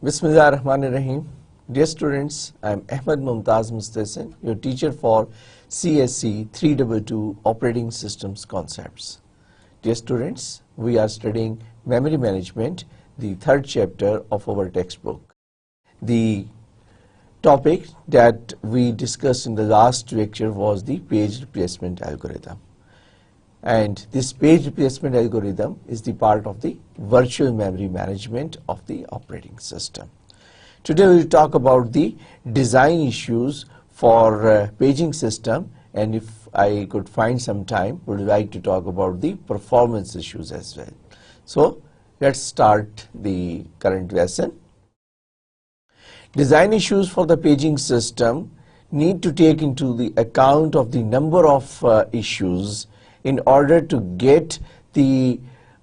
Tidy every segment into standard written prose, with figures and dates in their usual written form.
Bismillah ar-Rahman ar-Rahim. Dear students, I am Ahmed Mumtaz Mustahsin, your teacher for CSC 322 Operating Systems Concepts. Dear students, we are studying Memory Management, the third chapter of our textbook. The topic that we discussed in the last lecture was the page replacement algorithm. And this page replacement algorithm is the part of the virtual memory management of the operating system. Today we will talk about the design issues for paging system, and if I could find some time, would like to talk about the performance issues as well. So let's start the current lesson. Design issues for the paging system need to take into the account of the number of issues in order to get the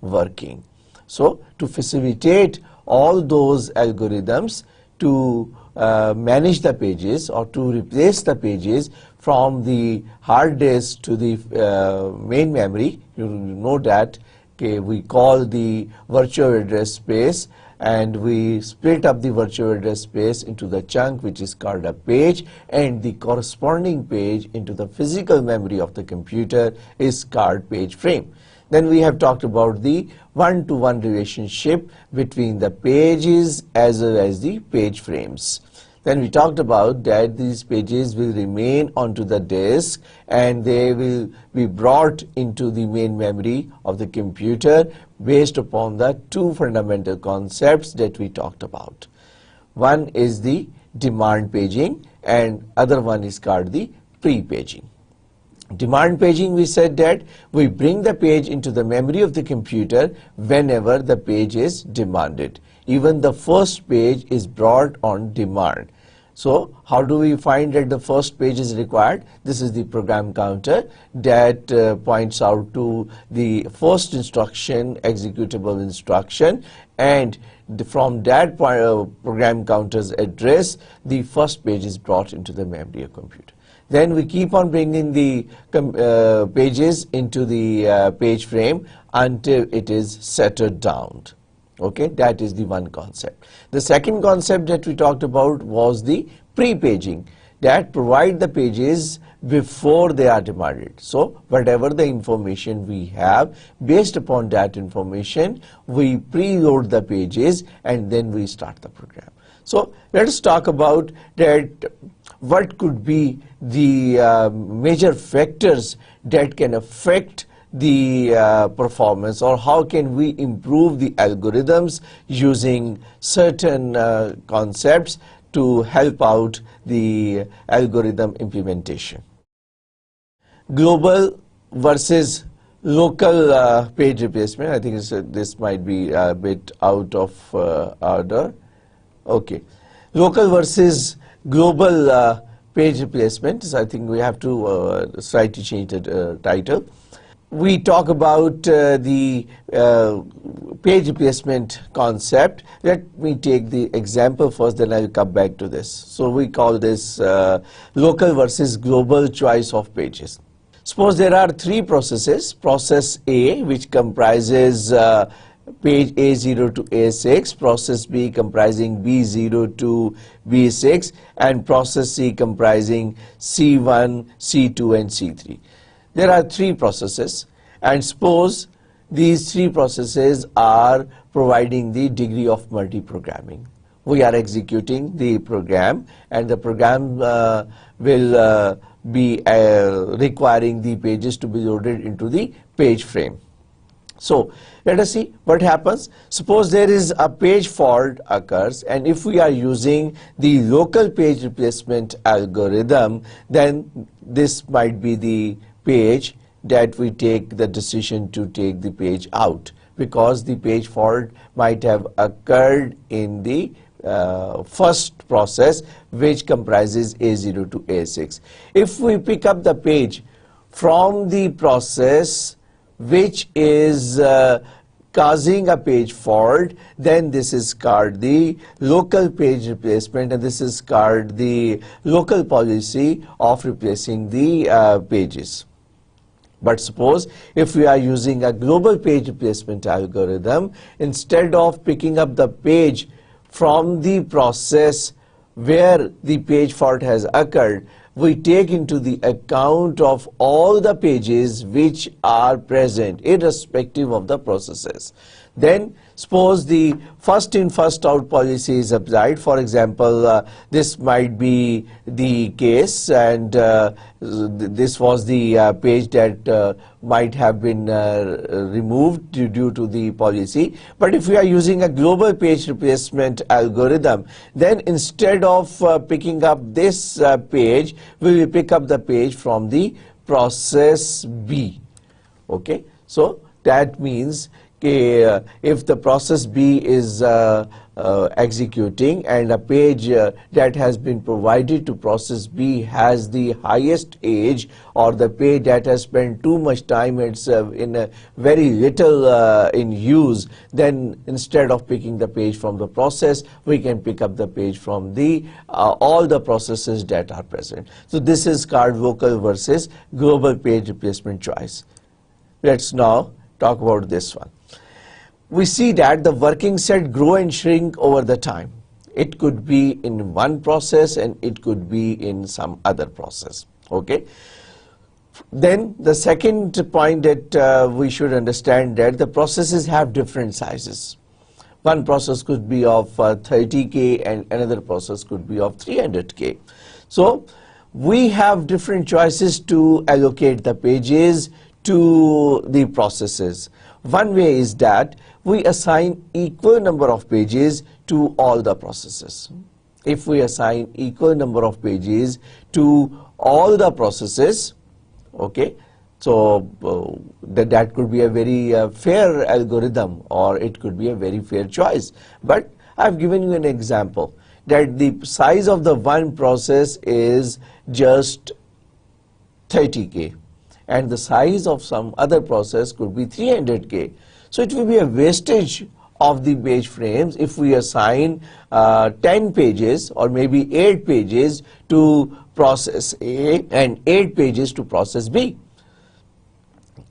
working. So to facilitate all those algorithms to manage the pages or to replace the pages from the hard disk to the main memory, you know that we call the virtual address space, and we split up the virtual address space into the chunk which is called a page, and the corresponding page into the physical memory of the computer is called page frame. Then we have talked about the one-to-one relationship between the pages as well as the page frames. Then we talked about that these pages will remain onto the disk and they will be brought into the main memory of the computer based upon the two fundamental concepts that we talked about. One is the demand paging and other one is called the pre-paging. Demand paging, we said that we bring the page into the memory of the computer whenever the page is demanded. Even the first page is brought on demand. So how do we find that the first page is required? This is the program counter that points out to the first instruction, executable instruction, and from that program counter's address, the first page is brought into the memory of computer. Then we keep on bringing the pages into the page frame until it is settled down. Okay, that is the one concept. The second concept that we talked about was the pre-paging, that provide the pages before they are demanded. So whatever the information we have, based upon that information, we preload the pages and then we start the program. So let us talk about that. What could be the major factors that can affect the performance, or how can we improve the algorithms using certain concepts to help out the algorithm implementation. Global versus local page replacement. I think this might be a bit out of order. Okay, local versus global page replacement. So I think we have to slightly change the title. We talk about the page replacement concept. Let me take the example first, then I'll come back to this. So we call this local versus global choice of pages. Suppose there are three processes. Process A, which comprises page A0 to A6, process B comprising B0 to B6, and process C comprising C1, C2, and C3. There are three processes, and suppose these three processes are providing the degree of multi-programming. We are executing the program, and the program will be requiring the pages to be loaded into the page frame. So let us see what happens. Suppose there is a page fault occurs, and if we are using the local page replacement algorithm, then this might be the page that we take the decision to take the page out, because the page fault might have occurred in the first process, which comprises A0 to A6. If we pick up the page from the process which is causing a page fault, then this is called the local page replacement, and this is called the local policy of replacing the pages. But suppose if we are using a global page replacement algorithm, instead of picking up the page from the process where the page fault has occurred, we take into the account of all the pages which are present irrespective of the processes. Then suppose the first in first out policy is applied. For example, this might be the case, and this was the page that might have been removed due to the policy. But if we are using a global page replacement algorithm, then instead of picking up this page, we will pick up the page from the process B. Okay, so that means if the process B is executing and a page that has been provided to process B has the highest age, or the page that has spent too much time, it's in a very little in use, then instead of picking the page from the process, we can pick up the page from the all the processes that are present. So this is called local versus global page replacement choice. Let's now talk about this one. We see that the working set grow and shrink over the time. It could be in one process and it could be in some other process. Okay. Then the second point that we should understand, that the processes have different sizes. One process could be of 30K and another process could be of 300K. So we have different choices to allocate the pages to the processes. One way is that we assign equal number of pages to all the processes. If we assign equal number of pages to all the processes, okay, so that could be a very fair algorithm, or it could be a very fair choice. But I've given you an example that the size of the one process is just 30K. And the size of some other process could be 300K. So it will be a wastage of the page frames if we assign 10 pages or maybe 8 pages to process A and 8 pages to process B.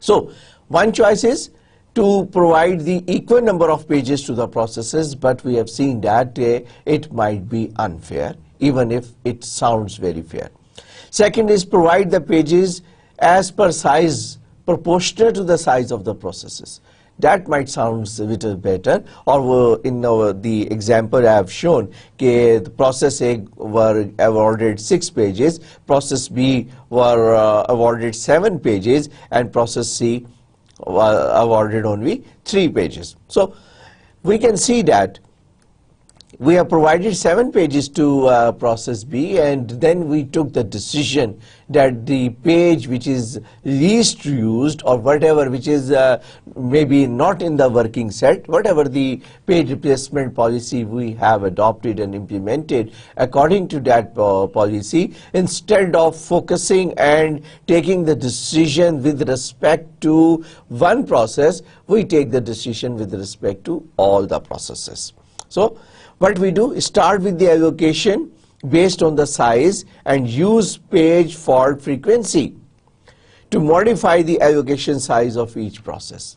So one choice is to provide the equal number of pages to the processes, but we have seen that it might be unfair, even if it sounds very fair. Second is provide the pages as per size, proportional to the size of the processes. That might sound a little better, or in the example I have shown, the process A were awarded 6 pages, process B were awarded 7 pages, and process C awarded only 3 pages. So we can see that we have provided 7 pages to process B, and then we took the decision that the page which is least used, or whatever which is maybe not in the working set, whatever the page replacement policy we have adopted and implemented, according to that policy, instead of focusing and taking the decision with respect to one process, we take the decision with respect to all the processes. So what we do is start with the allocation based on the size and use page fault frequency to modify the allocation size of each process.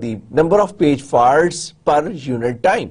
The number of page faults per unit time.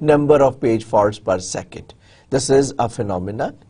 number of page faults per second. This is a phenomena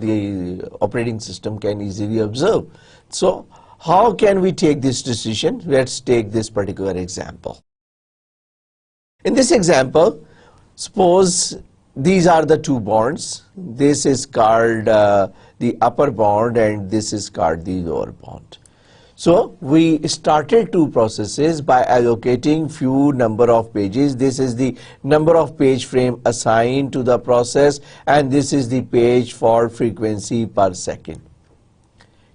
the operating system can easily observe. So how can we take this decision? Let's take this particular example. In this example, suppose these are the two bonds. This is called the upper bond and this is called the lower bond. So we started two processes by allocating few number of pages. This is the number of page frame assigned to the process, and this is the page fault frequency per second.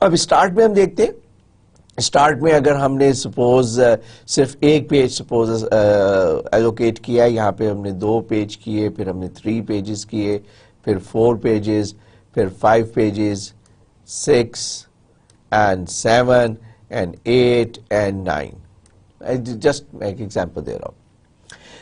اب start میں ہم دیکھتے ہیں, start میں اگر ہم نے suppose صرف ایک پیج سپوز ایلوکیٹ کیا, یہاں پہ ہم نے 2 پیج کیے, پھر ہم نے 3 پیجز کیے, پھر 4 پیجز, پھر 5 pages, 6 and 7 and 8 and 9. I just make example there of.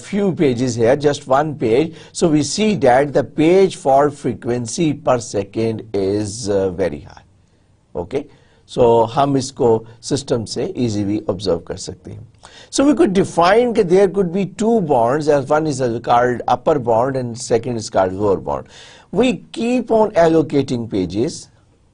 few pages here, just 1 page, so we see that the page fault frequency per second is very high. Okay, so ہم اس کو system سے easily observe کر سکتے ہیں. So we could define that there could be 2 bonds, as one is called upper bond and second is called lower bond. We keep on allocating pages.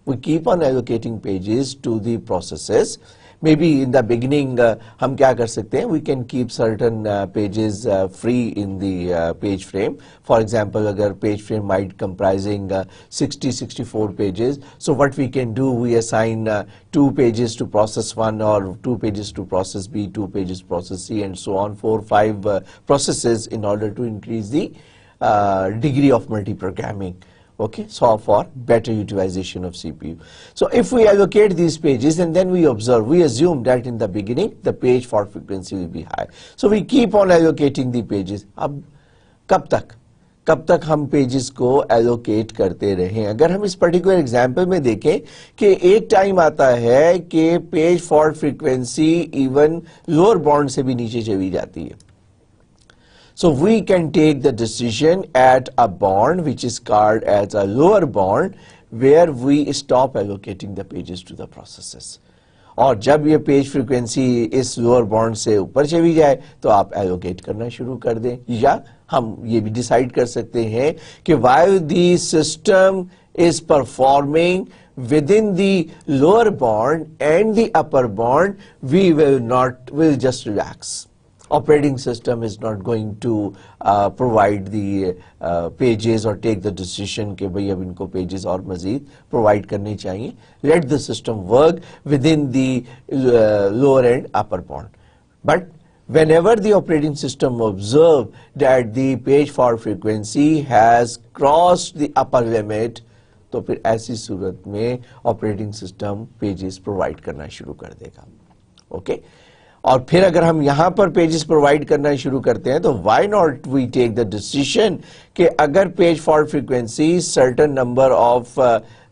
We keep on allocating pages to the processes. Maybe in the beginning ہم کیا کر سکتے ہیں, we can keep certain pages free in the page frame. For example, اگر page frame might comprising 60-64 pages, so what we can do, we assign 2 pages to process 1 or 2 pages to process B, 2 pages process C, and so on, 4-5 processes in order to increase the degree of multiprogramming. Okay, so for better utilization of CPU. So if we allocate these pages and then we observe, we assume that in the beginning the page fault frequency will be high. So we keep on allocating the pages. اب کب تک ہم pages کو allocate کرتے رہیں. اگر ہم اس particular example میں دیکھیں کہ ایک ٹائم آتا ہے کہ page fault frequency even lower bond سے بھی نیچے چلی جاتی ہے. So we can take the decision at a bond which is called as a lower bond, where we stop allocating the pages to the processes. اور جب یہ page frequency اس lower bond سے اوپر چلی جائے تو آپ ایلوکیٹ کرنا شروع کر دیں. یا ہم یہ بھی ڈیسائیڈ کر سکتے ہیں کہ while the system is performing within the lower bond and the upper bond, we'll just relax. Operating system is not going to provide the pages or take the decision کہ بھئی اب ان کو pages اور مزید provide کرنے چاہیے. Let the system work within the lower and upper bond. But whenever the operating system observe that the page fault frequency has crossed the upper limit, تو پھر ایسی صورت میں operating system pages provide کرنا شروع کر دے گا. Okay. اور پھر اگر ہم یہاں پر پیجز پرووائڈ کرنا شروع کرتے ہیں تو why not we take the decision کہ اگر page fault frequency certain number of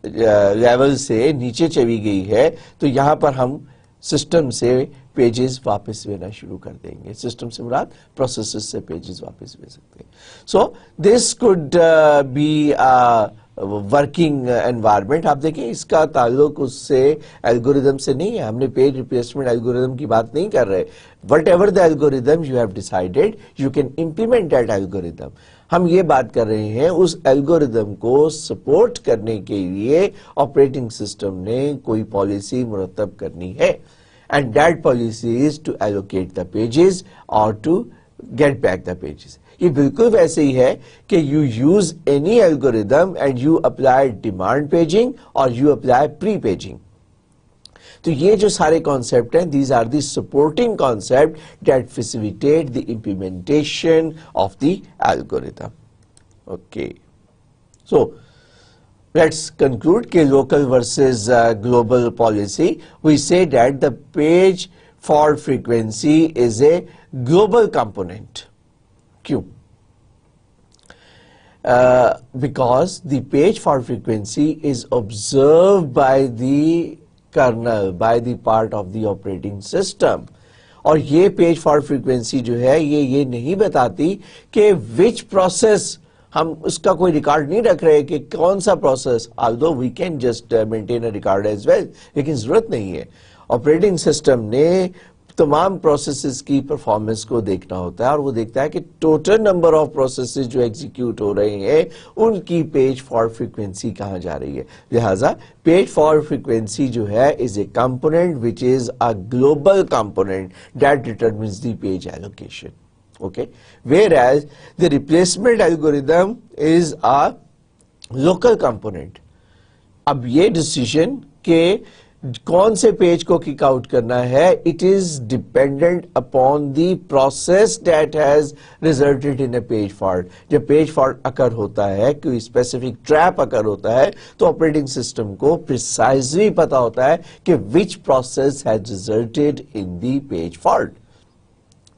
level سے نیچے چلی گئی ہے تو یہاں پر ہم سسٹم سے پیجز واپس لینا شروع کر دیں گے. سسٹم سے مراد پروسیسز سے پیجز واپس لے سکتے ہیں. سو دس کوڈ بی ورکنگ انوائرمنٹ. آپ دیکھیں اس کا تعلق اس سے الگوریدم سے نہیں ہے. ہم نے پیج ریپلیسمنٹ الگوریدم کی بات نہیں کر رہے. What ever the algorithm you have decided you can implement that algorithm. ہم یہ بات کر رہے ہیں اس الگوریدم کو سپورٹ کرنے کے لیے آپریٹنگ سسٹم نے کوئی پالیسی مرتب کرنی ہے. And that policy is to allocate the pages or to get back the pages. یہ بالکل ویسے ہی ہے کہ you use any algorithm and you apply demand paging or you apply pre-paging. تو یہ جو سارے کانسیپٹ ہیں these are the supporting concepts that facilitate the implementation of the algorithm. Okay. So let's conclude کہ local versus global policy. We say that the page fault frequency is a global component. کیوں؟ Because the page fault frequency is observed by the kernel, by the part of the operating system. اور یہ page fault frequency جو ہے یہ نہیں بتاتی کہ which process، ہم اس کا کوئی ریکارڈ نہیں رکھ رہے کہ کون سا process. although we can just maintain a record as well، لیکن ضرورت نہیں ہے. آپریٹنگ سسٹم نے تمام پروسیسز کی پرفارمنس کو دیکھنا ہوتا ہے اور وہ دیکھتا ہے کہ ٹوٹل نمبر آف پروسیسز جو ایگزیکیوٹ ہو رہے ہیں ان کی پیج فالٹ فریکوینسی کہاں جا رہی ہے. لہٰذا پیج فالٹ فریکوینسی جو ہے is a component which is a global component that determines the page allocation. Okay, whereas the replacement algorithm is a local component. اب یہ decision کہ کون سے پیج کو کک آؤٹ کرنا ہے, it is dependent upon the process that has resulted in a page fault. جب page fault اکر ہوتا ہے, کوئی اسپیسیفک ٹریپ اکر ہوتا ہے, تو آپریٹنگ سسٹم کو پریسائزلی پتا ہوتا ہے کہ which process has resulted in the page fault.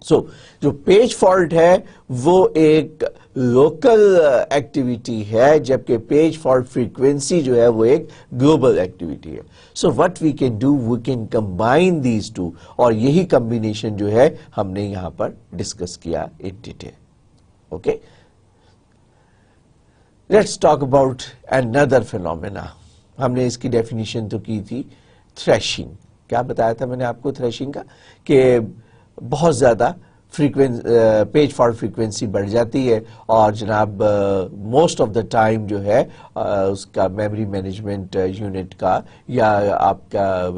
So جو پیج فالٹ ہے وہ ایک لوکل ایکٹیویٹی ہے, جبکہ پیج فالٹ فریکوینسی جو ہے وہ ایک گلوبل ایکٹیویٹی ہے. So what we can do, we can combine these two, اور یہی کمبینیشن جو ہے ہم نے یہاں پر ڈسکس کیا in detail. Okay, let's talk about another phenomena. ہم نے اس کی ڈیفینیشن تو کی تھی, تھریشنگ. کیا بتایا تھا میں نے آپ کو تھریشنگ کا, کہ بہت زیادہ پیج فالٹ فریکوینسی بڑھ جاتی ہے, اور جناب موسٹ آف دا ٹائم جو ہے اس کا میموری مینجمنٹ یونٹ کا یا آپ کا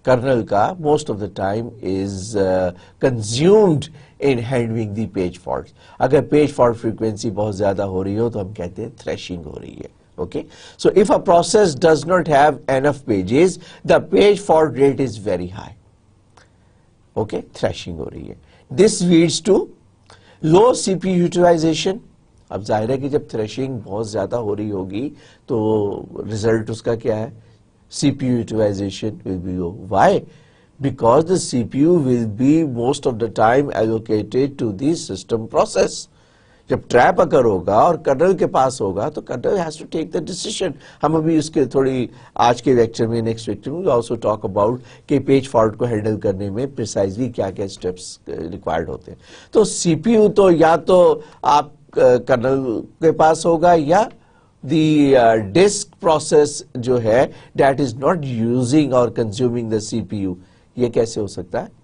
کرنل کا most of the time is consumed in handling the page fault. اگر پیج فالٹ فریکوینسی بہت زیادہ ہو رہی ہو تو ہم کہتے ہیں تھریشنگ ہو رہی ہے. Okay, so if a process does not have enough pages, the page fault rate is very high. Okay, thrashing ہو رہی ہے. This leads to low CPU utilization. اب ظاہر ہے کہ جب thrashing بہت زیادہ ہو رہی ہوگی تو result اس کا کیا ہے, CPU utilization will be low. Why? Because the CPU will be most of the time allocated to the system process. جب ٹریپ اکر ہوگا اور کرنل کے پاس ہوگا تو kernel has to take the decision. ہم ابھی اس کے تھوڑی آج کے لیکچر میں, نیکسٹ لیکچر میں آلسو ٹاک اباؤٹ کہ پیج فالٹ کو ہینڈل کرنے میں پریسائزلی کیا کیا اسٹیپس ریکوائرڈ ہوتے ہیں. تو سی پی یو تو یا تو آپ کرنل کے پاس ہوگا, یا دی ڈسک پروسیس جو ہے دیٹ از ناٹ یوزنگ اور consuming the C P you. یہ کیسے ہو سکتا ہے؟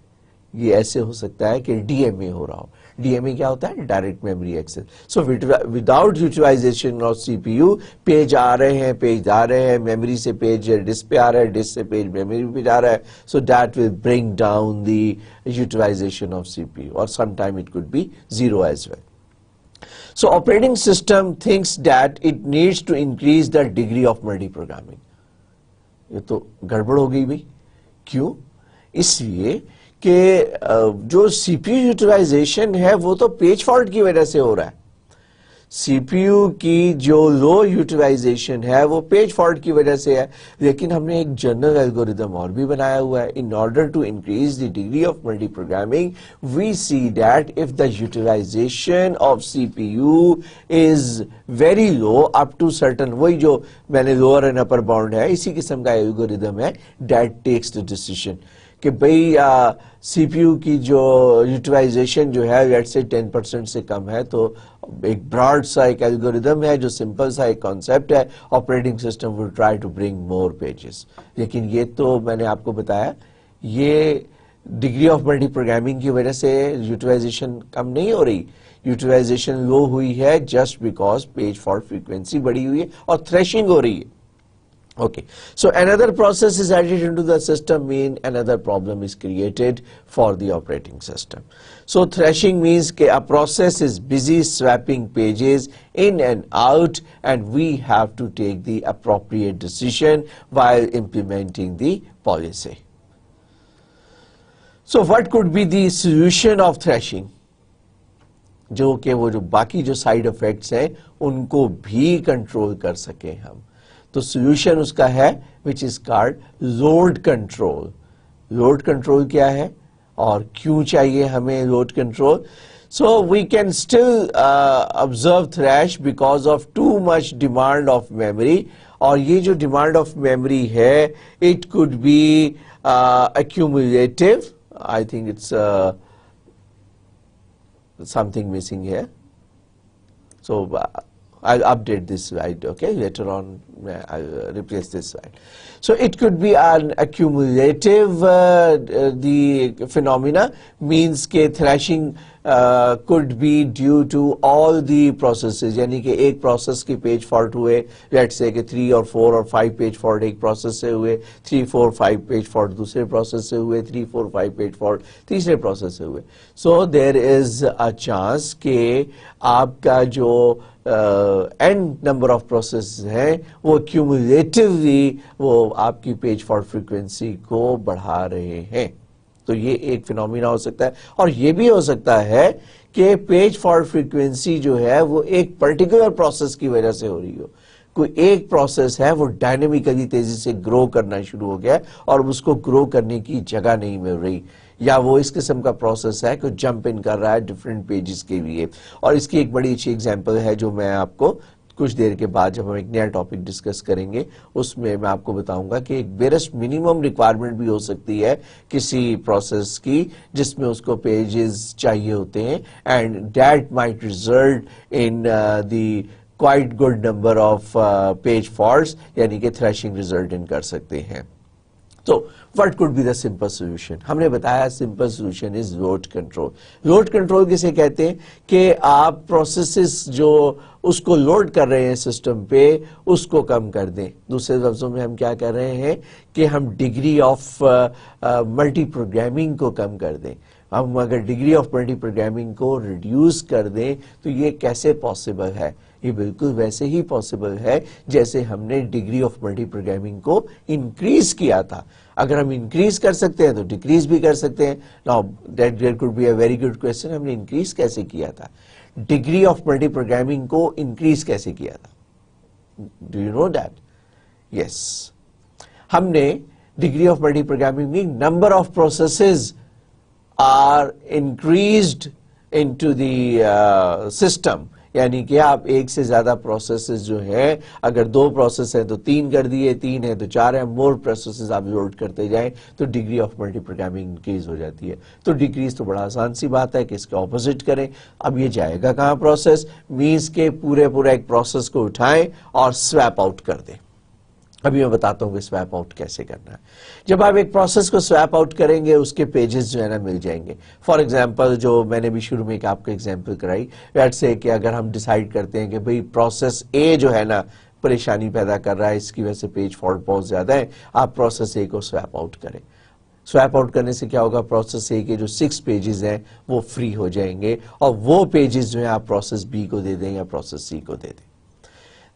یہ ایسے ہو سکتا ہے کہ ڈی ایم اے ہو رہا ہو. ڈی ایم اے کیا ہوتا ہے؟ Direct memory access. So without utilization of C P U, page آ رہے ہیں, پیج جا رہے ہیں, میموری سے پیج ڈسک پہ آ رہا ہے, ڈسک سے پیج میموری پہ جا رہا ہے. So that will bring down the utilization of C P U, اور some time it could be zero as well. So operating system thinks that it needs to increase the degree of multi-programming. یہ تو گڑبڑ ہو گئی بھائی. کیوں؟ اس لیے کہ جو سی پی یو یوٹیلائزیشن ہے وہ تو پیج فالٹ کی وجہ سے ہو رہا ہے. سی پی یو کی جو لو یوٹیلائزیشن ہے وہ پیج فالٹ کی وجہ سے ہے. لیکن ہم نے ایک جنرل الگوریدم اور بھی بنایا ہوا ہے. In order to increase the degree of multiprogramming we see that if the utilization of C P U is very low up to certain, وہی جو میں نے لوور اینڈ اپر باؤنڈ ہے, اسی قسم کا الگوریدم ہے دیٹ ٹیکس دا ڈیسیژن کہ بھئی سی پی یو کی جو یوٹیلائزیشن جو ہے لیٹ سے 10% سے کم ہے, تو ایک براڈ سا ایک الگوریدم ہے جو سمپل سا ایک کانسیپٹ ہے, operating system will try to bring more pages. لیکن یہ تو میں نے آپ کو بتایا یہ ڈگری آف ملٹی پروگرامنگ کی وجہ سے یوٹیلائزیشن کم نہیں ہو رہی, یوٹیلائزیشن لو ہوئی ہے just because page fault frequency بڑی ہوئی ہے اور تھریشنگ ہو رہی ہے. Okay, so another process is added into the system, mean another problem is created for the operating system. So thrashing means that a process is busy swapping pages in and out, and we have to take the appropriate decision while implementing the policy. So what could be the solution of thrashing? جو کہ وہ جو باقی جو side effects ہیں ان کو بھی control کر سکیں ہم. تو سولوشن اس کا ہے which is called load control. Load control کیا ہے اور کیوں چاہیے ہمیں load control? So we can still observe thrash because of too much demand of memory, اور یہ جو demand of memory ہے it could be accumulative. I think it's something missing here. So I'll update this slide, okay? Later on, I'll replace this slide. So it could be an accumulative, the phenomena means کہ thrashing could be due to all the processes, یعنی کہ ایک process کی page fault ہوئے, let's say کہ 3 or 4 or 5 page fault ایک process سے ہوئے, 3, 4, 5 page fault دوسرے process سے ہوئے, 3, 4, 5 page fault تیسرے process سے ہوئے. So there is a chance کہ آپ کا جو اینڈ نمبر آف پروسیس ہیں وہ کیومولیٹیولی وہ آپ کی پیج فالٹ فریکوینسی کو بڑھا رہے ہیں. تو یہ ایک فینومینا ہو سکتا ہے. اور یہ بھی ہو سکتا ہے کہ پیج فالٹ فریکوینسی جو ہے وہ ایک پرٹیکولر پروسیس کی وجہ سے ہو رہی ہو. کوئی ایک پروسیس ہے وہ ڈائنامکلی تیزی سے گرو کرنا شروع ہو گیا اور اس کو گرو کرنے کی جگہ نہیں مل رہی, یا وہ اس قسم کا پروسیس ہے کہ جمپ ان کر رہا ہے ڈفرینٹ پیجز کے لیے. اور اس کی ایک بڑی اچھی ایگزامپل ہے جو میں آپ کو کچھ دیر کے بعد جب ہم ایک نیا ٹاپک ڈسکس کریں گے اس میں آپ کو بتاؤں گا کہ ایک بیرسٹ منیمم ریکوائرمنٹ بھی ہو سکتی ہے کسی پروسیس کی جس میں اس کو پیجز چاہیے ہوتے ہیں, and that might result in the quite good number of page faults, یعنی کہ thrashing result in کر سکتے ہیں. تو what could be the simple solution؟ ہم نے بتایا simple solution is load control. load control کسے کہتے ہیں کہ آپ پروسیسز جو اس کو لوڈ کر رہے ہیں سسٹم پہ اس کو کم کر دیں. دوسرے لفظوں میں ہم کیا کر رہے ہیں کہ ہم ڈگری آف ملٹی پروگرامنگ کو کم کر دیں. ہم اگر ڈگری آف ملٹی پروگرامنگ کو ریڈیوس کر دیں تو یہ کیسے پاسبل ہے؟ یہ بالکل ویسے ہی پاسبل ہے جیسے ہم نے ڈگری آف ملٹی پروگرامنگ کو انکریز کیا تھا. اگر ہم انکریز کر سکتے ہیں تو ڈیکریز بھی کر سکتے ہیں. Now that there could be a very good question, ہم نے انکریز کیسے کیا تھا؟ ڈگری آف ملٹی پروگرامنگ کو انکریز کیسے کیا تھا؟ Do you know that? Yes. ہم نے ڈگری آف ملٹی پروگرامنگ میں number of processes are increased into the system, یعنی کہ آپ ایک سے زیادہ پروسیسز جو ہیں اگر 2 پروسیس ہیں تو 3 کر دیے, 3 ہیں تو 4 ہیں, مور پروسیسز آپ لوڈ کرتے جائیں تو degree of multiprogramming increase ہو جاتی ہے. تو ڈیکریز تو بڑا آسان سی بات ہے کہ اس کے اپوزٹ کریں. اب یہ جائے گا کہاں پروسیس؟ مینس کے پورے ایک پروسیس کو اٹھائیں اور سویپ آؤٹ کر دیں. ابھی میں بتاتا ہوں کہ سویپ آؤٹ کیسے کرنا ہے. جب آپ ایک پروسیس کو سویپ آؤٹ کریں گے اس کے پیجز جو ہے نا مل جائیں گے. فار ایگزامپل جو میں نے بھی شروع میں ایک آپ کو ایگزامپل کرائی, لیٹ سے کہ اگر ہم ڈیسائیڈ کرتے ہیں کہ بھئی پروسیس اے جو ہے نا پریشانی پیدا کر رہا ہے, اس کی وجہ سے پیج فالٹ بہت زیادہ ہے, آپ پروسیس اے کو سویپ آؤٹ کریں. سویپ آؤٹ کرنے سے کیا ہوگا؟ پروسیس اے کے جو 6 پیجز ہیں وہ فری ہو جائیں گے اور وہ پیجز جو ہیں آپ پروسیس بی کو دے دیں یا پروسیس سی کو دے دیں.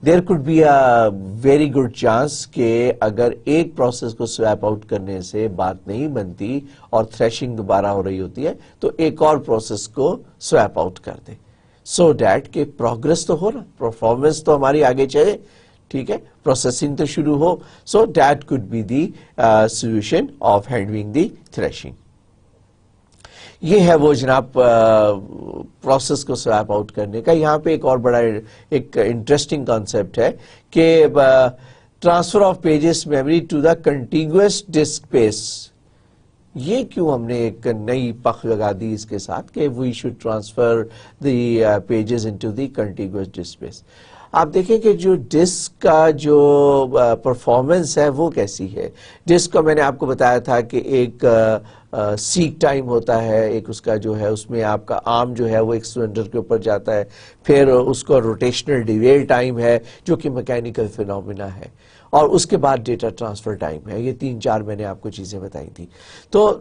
There could be a very good chance کہ اگر ایک پروسیس کو سویپ آؤٹ کرنے سے بات نہیں بنتی اور تھریشنگ دوبارہ ہو رہی ہوتی ہے تو ایک اور پروسیس کو سویپ آؤٹ کر دیں, سو دیٹ کہ پروگرس تو ہو نا, پرفارمنس تو ہماری آگے چلے, ٹھیک ہے, پروسیسنگ تو شروع ہو. So that could be the solution of handling the thrashing. یہ ہے وہ جناب پروسیس کو سویپ آؤٹ کرنے کا. یہاں پہ ایک اور بڑا ایک انٹرسٹنگ کانسیپٹ ہے کہ transfer of pages memory to the contiguous disk space. یہ کیوں ہم نے ایک نئی پخ لگا دی اس کے ساتھ کہ we should transfer the pages into the contiguous disk space. آپ دیکھیں کہ جو ڈسک کا جو پرفارمنس ہے وہ کیسی ہے. ڈسک کا میں نے آپ کو بتایا تھا کہ ایک سیک ٹائم ہوتا ہے, ایک اس کا جو ہے اس میں آپ کا آرم جو ہے وہ ایک سلنڈر کے اوپر جاتا ہے, پھر اس کا روٹیشنل ڈیلیے ٹائم ہے جو کہ میکینیکل فینومینا ہے, اور اس کے بعد ڈیٹا ٹرانسفر ٹائم ہے. یہ 3-4 میں نے آپ کو چیزیں بتائی تھی. تو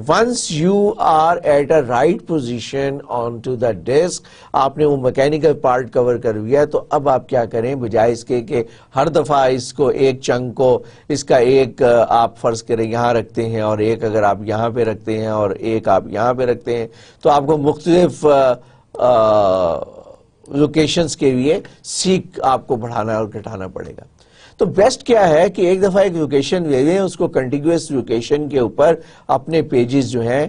once you are at a right position on to the disk, آپ نے وہ میکینیکل پارٹ کور کر لیا, تو اب آپ کیا کریں, بجائے اس کے کہ ہر دفعہ اس کو ایک چنک کو اس کا ایک آپ فرض کریں یہاں رکھتے ہیں اور ایک اگر آپ یہاں پہ رکھتے ہیں اور ایک آپ یہاں پہ رکھتے ہیں, تو آپ کو مختلف لوکیشنز کے لیے سیک آپ کو بڑھانا اور گھٹانا پڑے گا. تو بیسٹ کیا ہے کہ ایک دفعہ ایک لوکیشن لے لیں, اس کو کنٹینیوس لوکیشن کے اوپر اپنے پیجز جو ہیں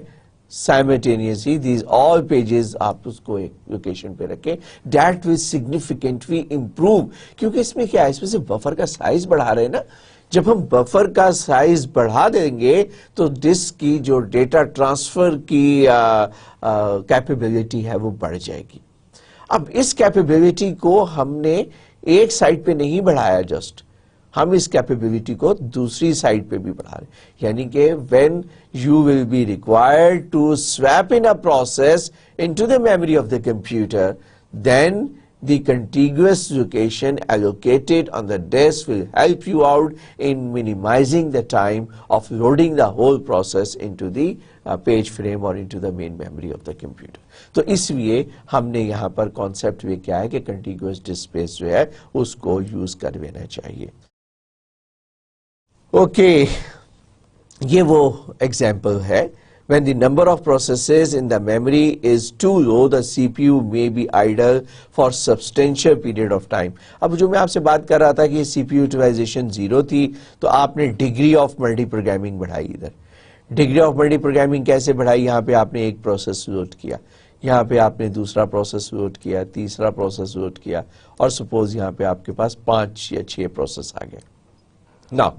سائملٹینیسلی دیز آل پیجز آپ اس کو ایک لوکیشن پہ رکھیں. دیٹ ول سگنیفیکنٹلی امپروو, کیونکہ اس میں کیا ہے, اس میں سے بفر کا سائز بڑھا رہے ہیں نا. جب ہم بفر کا سائز بڑھا دیں گے تو ڈسک کی جو ڈیٹا ٹرانسفر کی کیپیبلٹی ہے وہ بڑھ جائے گی. اب اس کیپیبلٹی کو ہم نے ایک سائٹ پہ نہیں بڑھایا, جسٹ ہم اس کیپیبلٹی کو دوسری سائٹ پہ بھی بڑھا رہے ہیں. یعنی کہ when you will be required to swap in a process into the memory of the computer, then the contiguous location allocated on the disk will help you out in minimizing the time of loading the whole process into the page frame or into the main memory of the computer. تو اس لیے ہم نے یہاں پر concept یہ کیا ہے کہ contiguous disk space جو ہے اس کو یوز کر لینا چاہیے. اوکے یہ وہ ایگزامپل ہے. When the number of processes in the memory is too low, the CPU may be idle for substantial period of time. اب جو میں آپ سے بات کر رہا تھا کہ سی پی یو یوٹیلائزیشن 0 تھی تو آپ نے ڈگری آف ملٹی پروگرامنگ بڑھائی. ادھر ڈگری آف ملٹی پروگرامنگ کیسے بڑھائی؟ یہاں پہ آپ نے ایک پروسیس لوڈ کیا, یہاں پہ آپ نے دوسرا پروسیس لوڈ کیا, تیسرا پروسیس لوڈ کیا, اور سپوز یہاں پہ آپ کے پاس 5 یا 6 پروسیس آ گئے. Now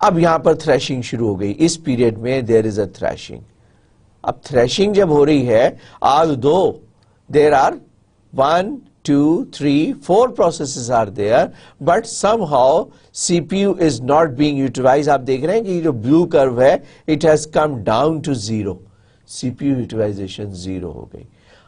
اب یہاں پر تھریشنگ شروع ہو گئی. اس پیریڈ میں دیر از اے تھریشنگ. اب تھریشنگ جب ہو رہی ہے, although there are 1, 2, 3, 4 processes are there, but somehow CPU is not being utilized. آپ دیکھ رہے ہیں کہ یہ جو blue curve ہے, it has come down to 0. CPU utilization 0 ہو گئی.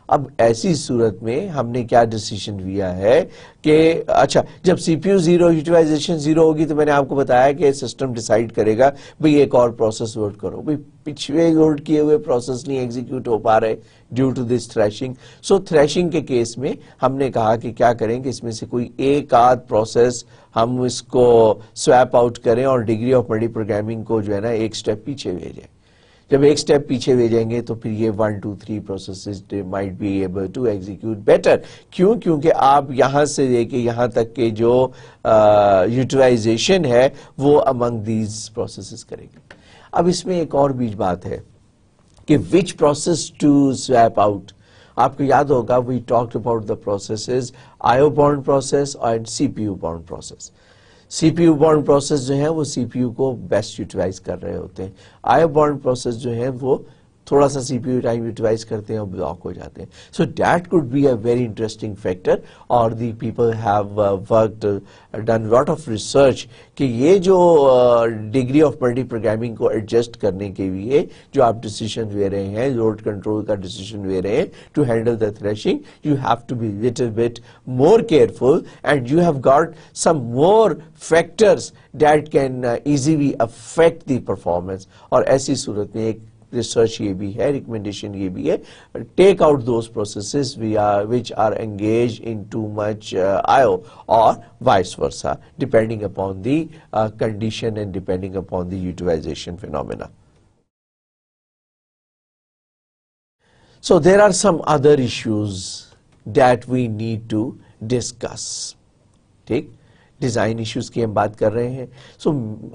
اب ایسی صورت میں ہم نے کیا ڈیسیژن لیا ہے کہ اچھا جب سی پی یو 0 یوٹیلائزیشن 0 ہوگی تو میں نے آپ کو بتایا کہ سسٹم ڈیسائیڈ کرے گا بھئی ایک اور پروسیس لوڈ کرو. بھئی پچھلے لوڈ کیے ہوئے پروسیس نہیں ایگزیکیوٹ ہو پا رہے due to this thrashing. So thrashing کے کیس میں ہم نے کہا کہ کیا کریں کہ اس میں سے کوئی ایک آدھ پروسیس ہم اس کو سویپ آؤٹ کریں اور ڈگری آف ملٹی پروگرامنگ کو جو ہے نا ایک سٹیپ پیچھے بھیجیں. جب ایک سٹیپ پیچھے بھیجیں گے تو پھر یہ 1, 2, 3 processes they might be able to execute better. کیوں؟ کیونکہ آپ یہاں سے لے کے یہاں تک کے جو یوٹیلائزیشن ہے وہ among these processes کریں گے. اب اس میں ایک اور بیچ بات ہے کہ which process to swap out. آپ کو یاد ہوگا we talked about the processes IO bound process and CPU bound process. C P U bound process جو ہے وہ سی پی یو کو بیسٹ یوٹیلائز کر رہے ہوتے ہیں. آئی بانڈ پروسیس جو ہے وہ تھوڑا سا C P U time utilize کرتے ہیں اور بلاک ہو جاتے ہیں. So that could be a very interesting factor اور the people have worked done lot of research کہ یہ جو ڈگری آف ملٹی پروگرامنگ کو ایڈجسٹ کرنے کے لیے جو آپ ڈیسیژن لے رہے ہیں, لوڈ کنٹرول کا ڈیسیژن لے رہے ہیں to handle the thrashing, you have to be little bit more careful and you have got some more factors that can easily affect the performance. اور ایسی صورت میں ایک ریسرچ یہ بھی ہے, ریکمنڈیشن یہ بھی ہے, take out those processes which are engaged in too much IO or vice versa depending upon the condition and depending upon the utilization phenomena. So there are some other issues that we need to discuss. ٹھیک, design issues کی ہم بات کر رہے ہیں. سو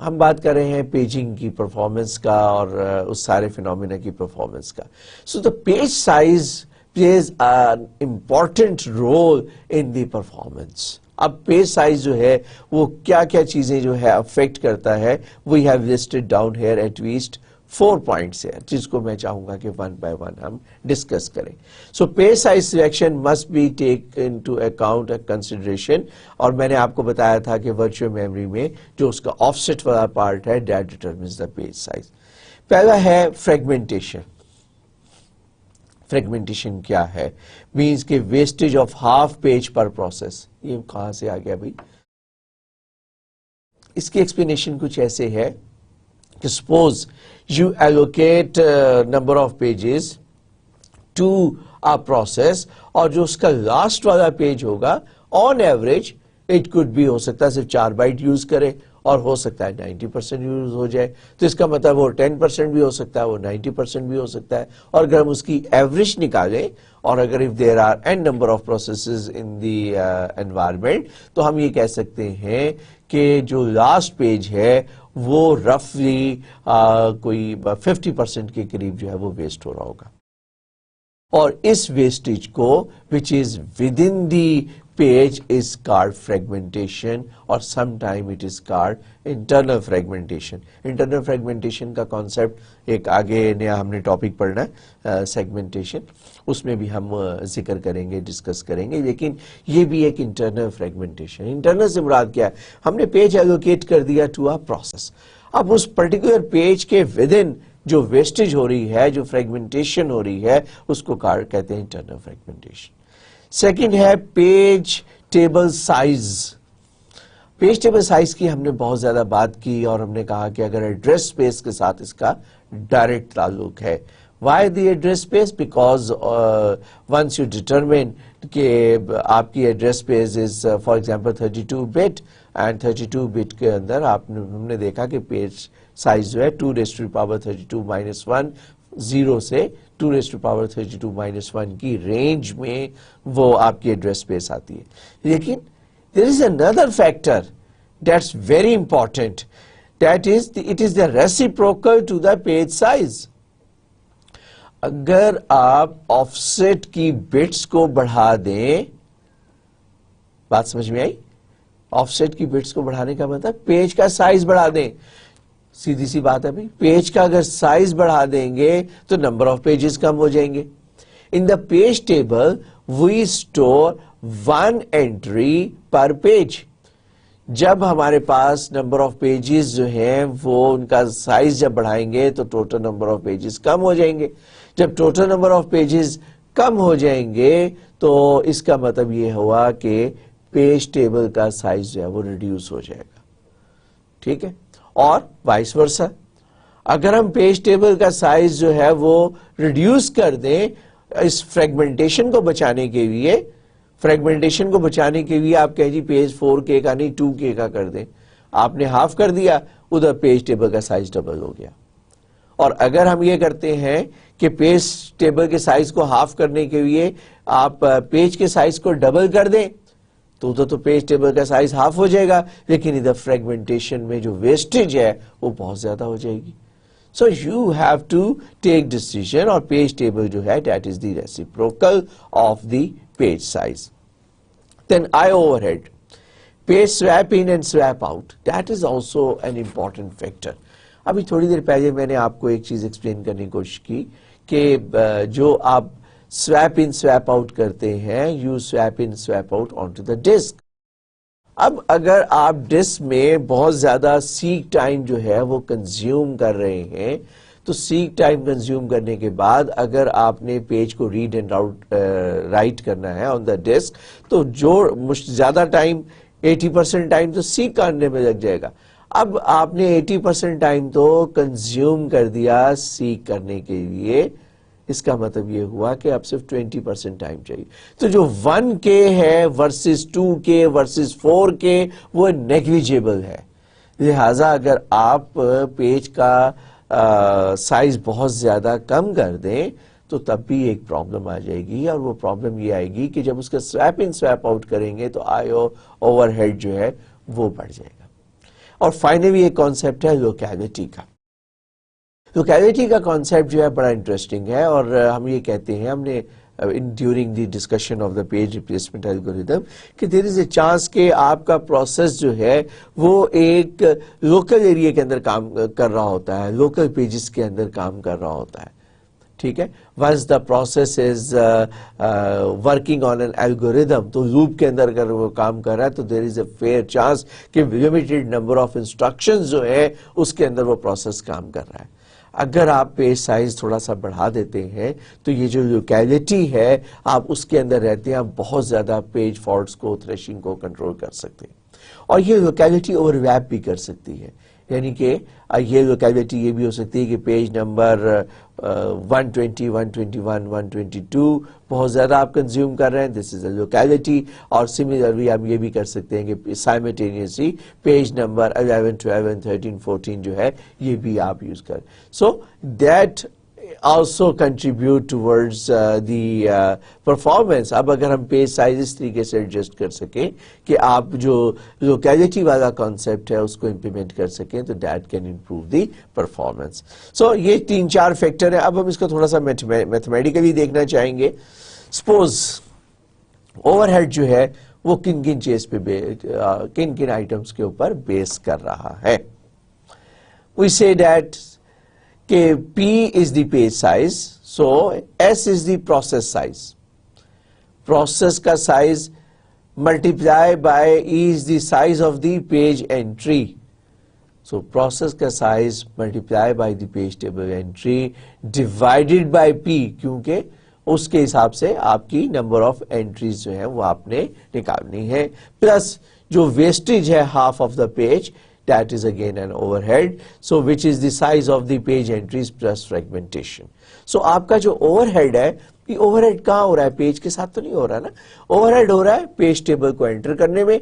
ہم بات کر رہے ہیں پیجنگ کی پرفارمنس کا اور اس سارے فینومینا کی پرفارمنس کا. So the page size plays an important role in the performance. اب پیج سائز جو ہے وہ کیا کیا چیزیں جو ہے افیکٹ کرتا ہے, we have listed down here at least 4 points ہے جس کو میں چاہوں گا کہ 1 by 1 ہم ڈسکس کریں. So page size selection must be take into account a consideration. اور میں نے آپ کو بتایا تھا کہ ورچوئل میموری میں جو اس کا آف سیٹ والا پارٹ ہے that determines the page size. پہلا ہے فریگمنٹیشن. فریگمنٹیشن کیا ہے؟ مینس کہ wastage of half page per process. یہ کہاں سے آ گیا بھائی؟ اس کی ایکسپلینیشن کچھ ایسے ہے کہ suppose you allocate number of pages to a process اور جو اس کا لاسٹ والا پیج ہوگا on average it could be ہو سکتا ہے صرف 4 بائٹ یوز کرے اور ہو سکتا ہے 90% یوز ہو جائے. تو اس کا مطلب وہ 10% بھی ہو سکتا ہے, وہ 90% بھی ہو سکتا ہے. اور اگر ہم اس کی ایوریج نکالیں اور اگر if there are n number of processes in the environment تو ہم یہ کہہ سکتے ہیں کہ جو لاسٹ پیج ہے وہ رفلی کوئی 50% کے قریب جو ہے وہ ویسٹ ہو رہا ہوگا. اور اس ویسٹیج کو which is within the page is called fragmentation اور sometime it is called internal fragmentation. internal fragmentation کا concept ایک آگے نیا ہم نے ٹاپک پڑھنا ہے segmentation, اس میں بھی ہم ذکر کریں گے, ڈسکس کریں گے. لیکن یہ بھی ایک internal fragmentation. internal سے مراد کیا ہے؟ ہم نے پیج allocate کر دیا to a process. اب اس پرٹیکولر پیج کے within جو ویسٹیج ہو رہی ہے, جو فریگمنٹیشن ہو رہی ہے, اس کو کہتے ہیں انٹرنل فریگمنٹیشن. سیکنڈ ہے page table size. Page table size کی ہم نے بہت زیادہ بات کی اور ہم نے کہا کہ اگر ایڈریس اسپیس کے ساتھ اس کا ڈائریکٹ تعلق ہے. Why the address space? Because once you determine کہ آپ کی address space is for example 32 bit and 32 bit کے اندر ہم نے دیکھا کہ پیج سائز جو ہے 2^32 -1 0 سے 2^32 -1 کی رینج میں وہ آپ کی ایڈریس اسپیس آتی ہے. لیکن there is another factor that's very important, that is it is the reciprocal to the page size. اگر آپ آف سیٹ کی بٹس کو بڑھا دیں، بات سمجھ میں آئی؟ آف سیٹ کی بٹس کو بڑھانے کا مطلب پیج کا سائز بڑھا دیں. سیدھی سی بات ہے بھائی، پیج کا اگر سائز بڑھا دیں گے تو نمبر آف پیجز کم ہو جائیں گے. In the page table we store 1 entry per page. جب ہمارے پاس نمبر آف پیجز جو ہیں وہ ان کا سائز جب بڑھائیں گے تو ٹوٹل نمبر آف پیجز کم ہو جائیں گے. جب ٹوٹل نمبر آف پیجز کم ہو جائیں گے تو اس کا مطلب یہ ہوا کہ پیج ٹیبل کا سائز جو ہے وہ ریڈیوس ہو جائے گا. ٹھیک ہے؟ اور وائس ورسا، اگر ہم پیج ٹیبل کا سائز جو ہے وہ ریڈیوس کر دیں اس فریگمنٹیشن کو بچانے کے لیے، آپ کہیں جی پیج 4K کا نہیں 2K کا کر دیں، آپ نے ہاف کر دیا، ادھر پیج ٹیبل کا سائز ڈبل ہو گیا. اور اگر ہم یہ کرتے ہیں کہ پیج ٹیبل کے سائز کو ہاف کرنے کے لیے آپ پیج کے سائز کو ڈبل کر دیں تو ادھر تو پیج ٹیبل کا سائز ہاف ہو جائے گا، لیکن ادھر فریگمنٹیشن میں جو ویسٹیج ہے وہ بہت زیادہ ہو جائے گی. So you have to take decision, اور پیج ٹیبل جو ہے that is the reciprocal of the page size. Then I overhead, page swap in and swap out, that is also an important factor. ابھی تھوڑی دیر پہلے میں نے آپ کو ایک چیز ایکسپلین کرنے کی کوشش کی کہ جو آپ swap in swap out کرتے ہیں you swap in swap out onto the disk. اب اگر آپ ڈسک میں بہت زیادہ سیک ٹائم جو ہے وہ کنزیوم کر رہے ہیں تو سیک ٹائم کنزیوم کرنے کے بعد اگر آپ نے پیج کو ریڈ اینڈ رائٹ کرنا ہے آن دا ڈسک تو جو زیادہ ٹائم 80% ٹائم تو سیک کرنے میں لگ جائے گا. اب آپ نے 80% ٹائم تو کنزیوم کر دیا سیک کرنے کے لیے، اس کا مطلب یہ ہوا کہ اب صرف 20% ٹائم چاہیے. تو جو 1K ہے ورسز 2K ورسز 4K وہ نیگلیجیبل ہے. لہٰذا اگر آپ پیج کا سائز بہت زیادہ کم کر دیں تو تب بھی ایک پرابلم آ جائے گی، اور وہ پرابلم یہ آئے گی کہ جب اس کا سویپ ان سویپ آؤٹ کریں گے تو آئیو اوور ہیڈ جو ہے وہ بڑھ جائے گا. اور فائنلی ایک کانسیپٹ ہے لوکیلٹی کا. لوکیلٹی کا کانسیپٹ جو ہے بڑا انٹرسٹنگ ہے، اور ہم یہ کہتے ہیں، ہم نے during the discussion of the page replacement algorithm کہ دیر از اے چانس کہ آپ کا پروسیس جو ہے وہ ایک لوکل ایریا کے اندر کام کر رہا ہوتا ہے، لوکل پیجز کے اندر کام کر رہا ہوتا ہے. ٹھیک ہے؟ Once the process is working on an algorithm, تو لوپ کے اندر اگر وہ کام کر رہا ہے تو there is a fair chance کہ لمیٹڈ نمبر آف انسٹرکشنز جو ہے اس کے اندر وہ پروسیس کام کر رہا ہے. اگر آپ پیج سائز تھوڑا سا بڑھا دیتے ہیں تو یہ جو لوکیلٹی ہے آپ اس کے اندر رہتے ہیں، آپ بہت زیادہ پیج فالٹس کو، تھریشنگ کو کنٹرول کر سکتے ہیں. اور یہ لوکیلٹی اوور لیپ بھی کر سکتی ہے، یعنی کہ یہ لوکیلٹی یہ بھی ہو سکتی ہے کہ پیج نمبر 120 121 122 بہت زیادہ آپ کنزیوم کر رہے ہیں، دس از اے لوکیلٹی. اور سملرلی آپ یہ بھی کر سکتے ہیں کہ سائملٹینیسلی پیج نمبر 11 12 13 14 جو ہے یہ بھی آپ یوز کریں. So that also contribute towards the performance. اب اگر ہم پیج سائز اس طریقے سے ایڈجسٹ کر سکیں کہ آپ جو لوکیلٹی والا کانسیپٹ ہے اس کو امپلیمنٹ کر سکیں تو that can improve the performance. So یہ 3-4 فیکٹر ہیں. اب ہم اس کو تھوڑا سا میتھمیٹیکلی دیکھنا چاہیں گے. سپوز اوور ہیڈ جو ہے وہ کن کن چیز پہ کن کن آئٹمس کے اوپر بیس کر رہا ہے. We say that کہ P is the page size, so S is the process size. Process کا size multiply by E is the size of the page entry. So process کا size multiply by the page table entry divided by P, کیونکہ اس کے حساب سے آپ کی number of entries جو ہے وہ آپ نے نکالنی ہے، پلس جو ویسٹیج ہے half of the page that is again an overhead, so which is the size of the page entries plus fragmentation. So آپ کا جو overhead ہے یہ overhead کہاں ہو رہا ہے؟ پیج کے ساتھ تو نہیں ہو رہا نا، overhead ہو رہا ہے پیج ٹیبل کو انٹر کرنے میں،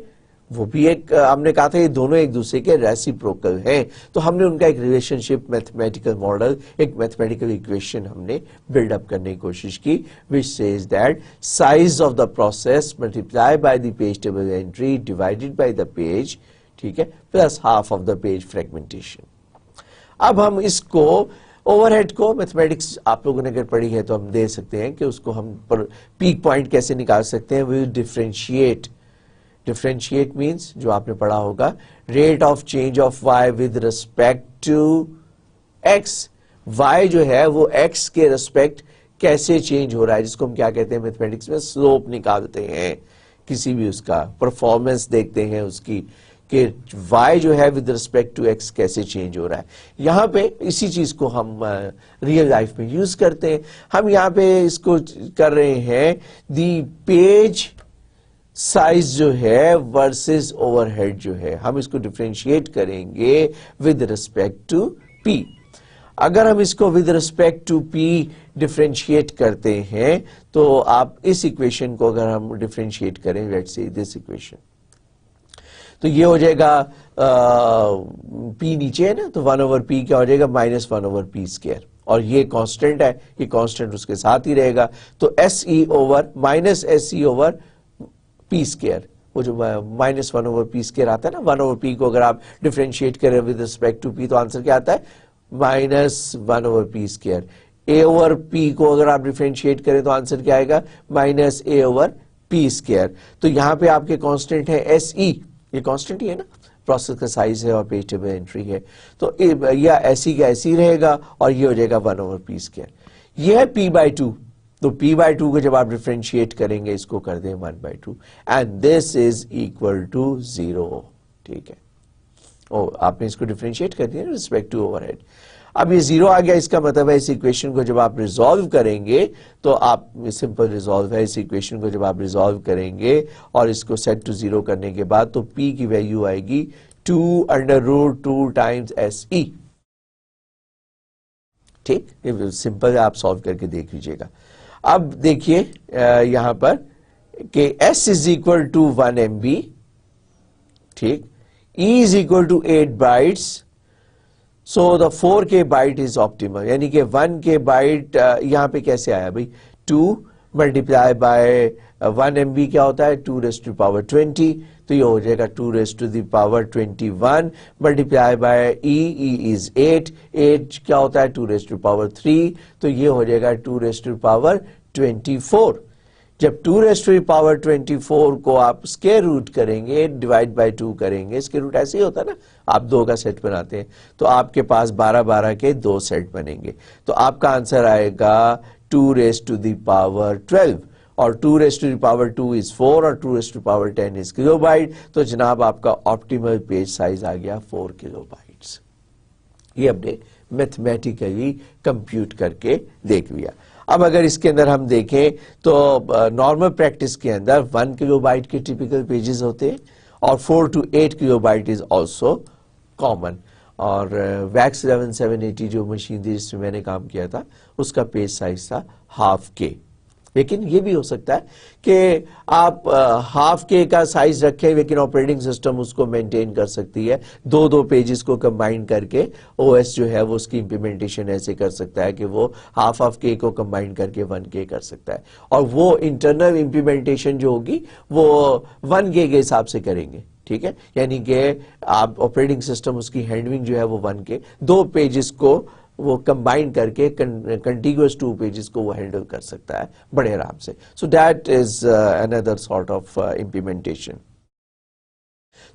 وہ بھی ایک ہم نے کہا تھا یہ دونوں ایک دوسرے کے ریسیپروکل ہیں، تو ہم نے ان کا ایک ریلیشن شپ میتھمیٹیکل ماڈل، ایک میتھمیٹیکل ایکویشن ہم نے بلڈ اپ کرنے کی کوشش کی which says that size of the process multiplied by the page table entry divided by the page، ٹھیک ہے، plus half of the page fragmentation. اب ہم اس کو اوور ہیڈ کو میتھمیٹکس آپ لوگوں نے اگر پڑھی ہے تو ہم دے سکتے ہیں کہ اس کو ہم پیک پوائنٹ کیسے نکال سکتے ہیں، وی ڈفرینشیٹ، ڈفرینشیٹ مینس جو آپ نے پڑھا ہوگا rate of change of y with respect to x, y جو ہے وہ ایکس کے ریسپیکٹ کیسے چینج ہو رہا ہے، جس کو ہم کیا کہتے ہیں میتھمیٹکس میں سلوپ نکالتے ہیں، کسی بھی اس کا پرفارمنس دیکھتے ہیں اس کی کہ y جو ہے with respect to x کیسے چینج ہو رہا ہے۔ یہاں پہ اسی چیز کو ہم ریئل لائف میں یوز کرتے ہیں، ہم یہاں پہ اس کو کر رہے ہیں دی پیج سائز جو ہے ورسز اوور ہیڈ جو ہے، ہم اس کو ڈفرینشیٹ کریں گے with respect to p۔ اگر ہم اس کو with respect to p differentiate کرتے ہیں تو آپ اس ایکویشن کو اگر ہم ڈفرینشیٹ کریں let's say this equation، تو یہ ہو جائے گا پی نیچے ہے نا تو 1/p کیا ہو جائے گا -1/p²، اور یہ کانسٹنٹ ہے، یہ کانسٹنٹ اس کے ساتھ ہی رہے گا، تو SE اوور -SE/p²، وہ جو -1/p² آتا ہے نا، 1/p کو اگر آپ ڈفرینشیٹ کریں with respect to p تو آنسر کیا آتا ہے -1/p²۔ A/p کو اگر آپ ڈفرینشیٹ کریں تو آنسر کیا آئے گا -A/p²۔ تو یہاں پہ آپ کے کانسٹنٹ ہے SE، یہ کانسٹنٹ ہی ہے نا، پروسیس کا سائز ہے اور پیج ٹیبل انٹری ہے، تو یا ایسی کا ایسی رہے گا اور یہ ہو جائے گا 1/p²۔ یہ ہے p/2، تو p/2 کو جب آپ ڈفرینشیٹ کریں گے اس کو کر دیں 1/2 and this is equal to 0، ٹھیک ہے، آپ نے اس کو ڈفرینشیٹ کر دیا ریسپیکٹ ٹو اوور ہیڈ۔ اب یہ 0 آ گیا، اس کا مطلب ہے اس ایکویشن کو جب آپ ریزالو کریں گے تو آپ سمپل ریزالو ہے، اس ایکویشن کو جب آپ ریزالو کریں گے اور اس کو سیٹ ٹو 0 کرنے کے بعد تو p کی ویلیو آئے گی 2√2 ٹائمز SE، ٹھیک، یہ سمپل ہے، آپ سالو کر کے دیکھ لیجیے گا۔ اب دیکھیے یہاں پر کہ S is equal to 1 MB، ٹھیک، E is equal to 8 bytes، so the 4K byte is optimal، یعنی کہ 1K byte یہاں پہ کیسے آیا بھائی، 2 multiply by 1 MB کیا ہوتا ہے 2⁻20، تو یہ ہو جائے گا 2⁻21 multiply by E is 8 کیا ہوتا ہے 2⁻3، تو یہ ہو جائے گا 2⁻24۔ جب 2⁻24 کو آپ اسکیئر روٹ کریں گے، ڈیوائڈ بائی 2 کریں گے، اسکیئر روٹ ایسے ہی ہوتا ہے نا، آپ 2 کا سیٹ بناتے ہیں تو آپ کے پاس 12 کے 2 سیٹ بنیں گے، تو آپ کا آنسر آئے گا 2⁻12، اور 2⁻2 is 4 اور 2⁻10 is کلو بائٹ، تو جناب آپ کا آپٹیمل پیج سائز آ گیا 4 کلو بائٹس۔ یہ ہم نے میتھمیٹیکلی کمپیوٹ کر کے دیکھ لیا۔ اب اگر اس کے اندر ہم دیکھیں تو نارمل پریکٹس کے اندر 1 کلو بائٹ کے ٹیپیکل پیجز ہوتے ہیں اور 4 to 8 kilo byte is also common, اور ویکس 11780 جو مشین تھی جس میں میں نے کام کیا تھا اس کا پیج سائز تھا ½ K، لیکن یہ بھی ہو سکتا ہے کہ آپ ½ K کا سائز رکھیں لیکن آپریٹنگ سسٹم اس کو مینٹین کر سکتی ہے، 2 پیجز کو کمبائن کر کے OS جو ہے وہ اس کی امپلیمنٹیشن ایسے کر سکتا ہے کہ وہ ½ K کو کمبائن کر کے 1K کر سکتا ہے، اور وہ انٹرنل امپلیمنٹیشن جو ہوگی وہ 1K کے حساب سے کریں گے، ٹھیک ہے، یعنی کہ آپ آپریٹنگ سسٹم اس کی ہینڈلنگ جو ہے وہ 1K 2 پیجز کو وہ کمبائن کر کے کنٹیگوس 2 پیجز کو وہ ہینڈل کر سکتا ہے بڑے آرام سے۔ So that is another sort of implementation.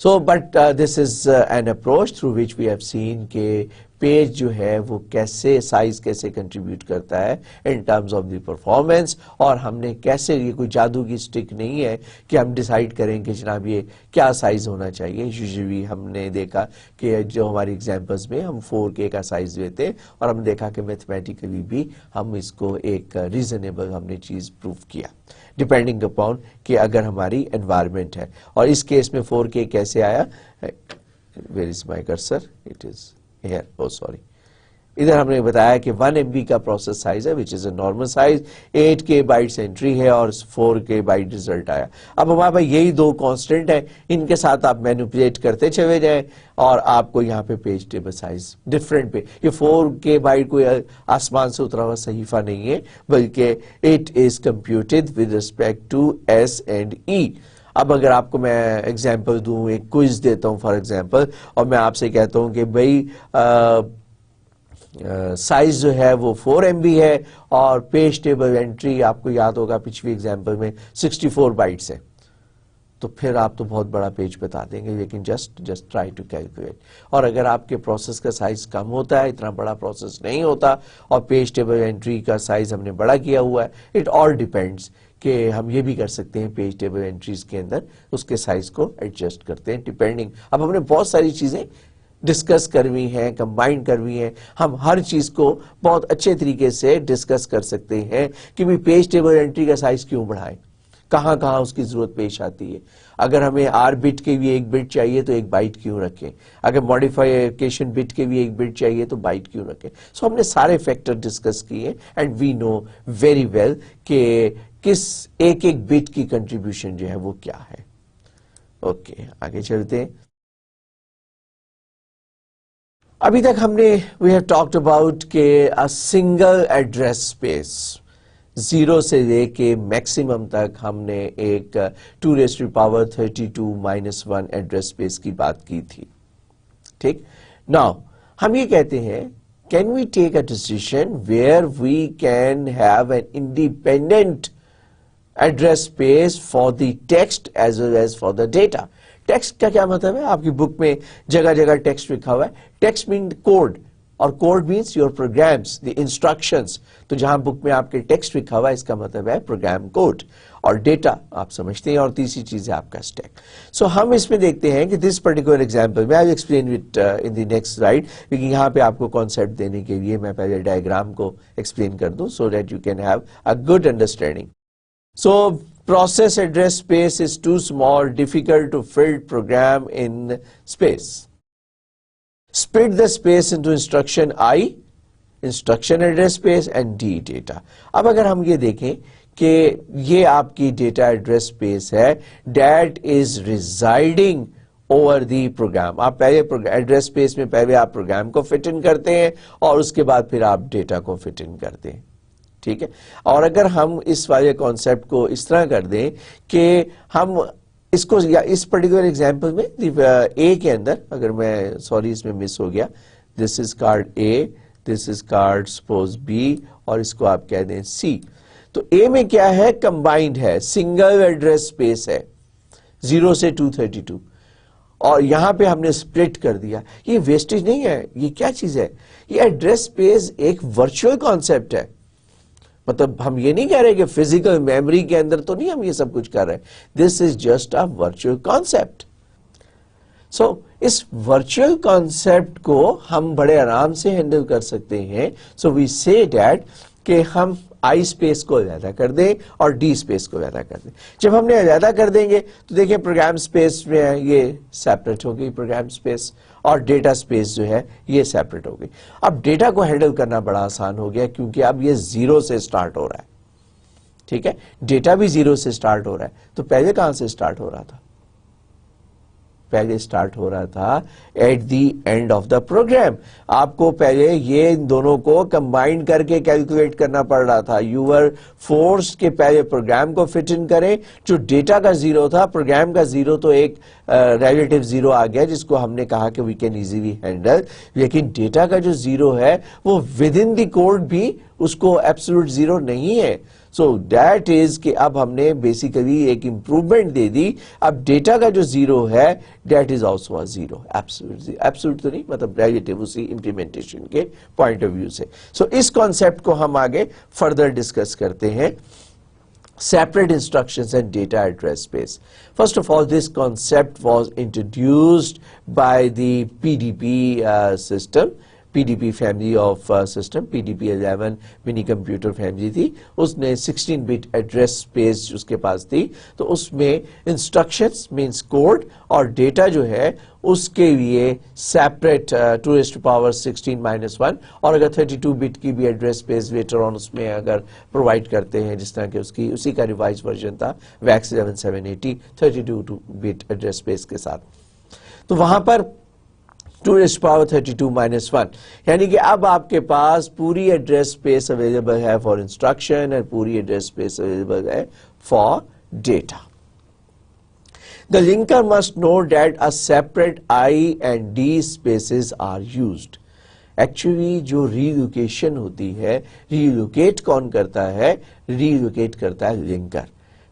So but this is an approach through which we have seen کہ پیج جو ہے وہ کیسے سائز کیسے کنٹریبیوٹ کرتا ہے in terms of the performance, اور ہم نے کیسے، یہ کوئی جادو کی سٹک نہیں ہے کہ ہم ڈیسائیڈ کریں کہ جناب یہ کیا سائز ہونا چاہیے. یوزلی ہم نے دیکھا کہ جو ہماری ایگزامپلس میں ہم 4K کا سائز دیتے ہیں، اور ہم نے دیکھا کہ میتھمیٹیکلی بھی ہم اس کو ایک ریزنیبل ہم نے چیز پروف کیا ڈیپینڈنگ اپون کہ اگر ہماری انوائرمنٹ ہے. اور اس کیس میں 4K کیسے آیا؟ Where is my cursor? It is here. O sorry, ادھر ہم نے بتایا کہ 1 MB کا پروسیس سائز ہے which is a normal size, 8K bytes entry ہے اور 4K بائٹ ریزلٹ آیا. اب ہمارے پاس یہی دو کانسٹنٹ ہیں، ان کے ساتھ آپ مینیپولیٹ کرتے چلے جائیں اور آپ کو یہاں پہ پیج ٹیبل سائز ڈفرینٹ پہ، یہ 4K بائٹ کوئی آسمان سے اترا ہوا صحیفہ نہیں ہے بلکہ it is computed with respect to S and E. اب اگر آپ کو میں ایگزامپل دوں، ایک کوئز دیتا ہوں فار ایگزامپل، اور میں آپ سے کہتا ہوں کہ بھائی سائز جو ہے وہ 4 MB ہے اور پیج ٹیبل انٹری آپ کو یاد ہوگا پچھلی ایگزامپل میں 64 بائٹس ہے، تو پھر آپ تو بہت بڑا پیج بتا دیں گے، لیکن جسٹ ٹرائی ٹو کیلکولیٹ. اور اگر آپ کے پروسیس کا سائز کم ہوتا ہے، اتنا بڑا پروسیس نہیں ہوتا، اور پیج ٹیبل انٹری کا سائز ہم نے بڑا کیا ہوا ہے، اٹ آل ڈیپینڈس کہ ہم یہ بھی کر سکتے ہیں پیج ٹیبل انٹریز کے اندر اس کے سائز کو ایڈجسٹ کرتے ہیں ڈیپینڈنگ. اب ہم نے بہت ساری چیزیں ڈسکس کروی ہیں، کمبائن کروی ہیں، ہم ہر چیز کو بہت اچھے طریقے سے ڈسکس کر سکتے ہیں کہ بھی پیج ٹیبل انٹری کا سائز کیوں بڑھائیں، کہاں کہاں اس کی ضرورت پیش آتی ہے. اگر ہمیں R بٹ کے لیے 1 بٹ چاہیے تو 1 بائٹ کیوں رکھیں، اگر ماڈیفیکیشن بٹ کے لیے 1 بٹ چاہیے تو بائٹ کیوں رکھیں. سو ہم نے سارے فیکٹر ڈسکس کیے and we know very well کہ کس ایک بٹ کی کنٹریبیوشن جو ہے وہ کیا ہے. اوکے آگے چلتے ہیں. ابھی تک ہم نے وی ہیو ٹاکڈ اباؤٹ کہ سنگل ایڈریس اسپیس 0 سے لے کے میکسیمم تک ہم نے ایک 2^32-1 ایڈریس اسپیس کی بات کی تھی. ٹھیک، ناؤ ہم یہ کہتے ہیں can we take a decision where we can have an independent address space for the text as well as for the data. Text کا کیا مطلب ہے؟ آپ کی بک میں جگہ جگہ ٹیکسٹ لکھا ہوا ہے. ٹیکسٹ مین کوڈ، اور code means your programs, the instructions. تو جہاں بک میں آپ کے ٹیکسٹ لکھا ہوا ہے اس کا مطلب ہے پروگرام کوڈ. اور ڈیٹا آپ سمجھتے ہیں، اور تیسری چیز ہے آپ کا اسٹیک. سو ہم اس میں دیکھتے ہیں کہ دس پرٹیکولر ایگزامپل میں I will explain it in the next slide, لیکن یہاں پہ آپ کو کانسیپٹ دینے کے لیے میں پہلے ڈائیگرام کو ایکسپلین کر دوں so that you can have a good understanding. So process address space is too small, difficult to fit program in space. Split the space into instruction I, instruction address space and D data. اب اگر ہم یہ دیکھیں کہ یہ آپ کی data address space ہے that is residing over the program. آپ پہلے ایڈریس اسپیس میں پہلے آپ پروگرام کو فٹ ان کرتے ہیں اور اس کے بعد پھر آپ ڈیٹا کو فٹ ان کرتے ہیں. ٹھیک ہے، اور اگر ہم اس والے کانسیپٹ کو اس طرح کر دیں کہ ہم اس کو یا اس پرٹیکولر ایگزامپل میں اے کے اندر، اگر میں سوری اس میں مس ہو گیا، this is card A, this is card suppose B, اور اس کو آپ کہہ دیں سی. تو اے میں کیا ہے؟ کمبائنڈ ہے، سنگل ایڈریس اسپیس ہے 0 سے 232، اور یہاں پہ ہم نے سپلٹ کر دیا. یہ ویسٹیج نہیں ہے، یہ کیا چیز ہے؟ یہ ایڈریس اسپیس ایک ورچوئل کانسیپٹ ہے. مطلب ہم یہ نہیں کہہ رہے کہ فزیکل میموری کے اندر تو نہیں ہم یہ سب کچھ کر رہے ہیں. This is just a virtual concept. So اس ورچوئل کانسیپٹ کو ہم بڑے آرام سے ہینڈل کر سکتے ہیں. سو وی سے دیٹ کہ ہم آئی اسپیس کو علیحدہ کر دیں اور ڈی اسپیس کو علیحدہ کر دیں. جب ہم نے علیحدہ کر دیں گے تو دیکھیں پروگرام اسپیس میں یہ سیپریٹ ہوگی پروگرام اسپیس، اور ڈیٹا اسپیس جو ہے یہ سیپریٹ ہوگی. اب ڈیٹا کو ہینڈل کرنا بڑا آسان ہو گیا کیونکہ اب یہ 0 سے سٹارٹ ہو رہا ہے. ٹھیک ہے، ڈیٹا بھی 0 سے سٹارٹ ہو رہا ہے. تو پہلے کہاں سے سٹارٹ ہو رہا تھا؟ پہلے سٹارٹ ہو رہا تھا at the end of the program. آپ کو پہلے یہ ان دونوں کو کمبائن کر کے کیلکولیٹ کرنا پڑ رہا تھا. یو ور فورس کے پہلے پروگرام کو فٹ ان کریں. جو ڈیٹا کا 0 تھا، پروگرام کا 0 تو ایک ریلیٹیو 0 آ گیا جس کو ہم نے کہا کہ وی کین ایزیلی ہینڈل، لیکن ڈیٹا کا جو 0 ہے وہ ود ان دی کوڈ بھی اس کو ایبسولوٹ 0 نہیں ہے. سو دیٹ از کہ اب ہم نے بیسیکلی ایک امپروومنٹ دے دی. اب ڈیٹا کا جو زیرو ہے that is also a zero. Absolute تو نہیں, مطلب ریلیٹیو اسی امپلیمنٹیشن کے پوائنٹ آف ویو سے. سو اس کانسیپٹ کو ہم آگے فردر ڈسکس کرتے ہیں. Separate instructions and data address space. First of all, this concept was introduced by the PDP system. PDP family of system, PDP-11 mini computer family تھی. اس نے 16-bit address space اس کے پاس تھی, تو اس میں instructions means code اور data جو ہے اس کے لیے separate 2⁻16-1, اور اگر 32-bit کی بھی address space later on اس میں اگر provide کرتے ہیں, جس طرح کہ اس کی اسی کا revised version تھا VAX 11780 32-bit address space کے ساتھ. تو وہاں پر 2⁻32-1 یعنی کہ اب آپ کے پاس پوری ایڈریس اسپیس اویلیبل ہے فار انسٹرکشن اور پوری ایڈریس اسپیس اویلیبل ہے for data. The linker must know that a separate I and D spaces are used. Actually جو ریلوکیشن ہوتی ہے, ریلوکیٹ کون کرتا ہے؟ ریلوکیٹ کرتا ہے لنکر.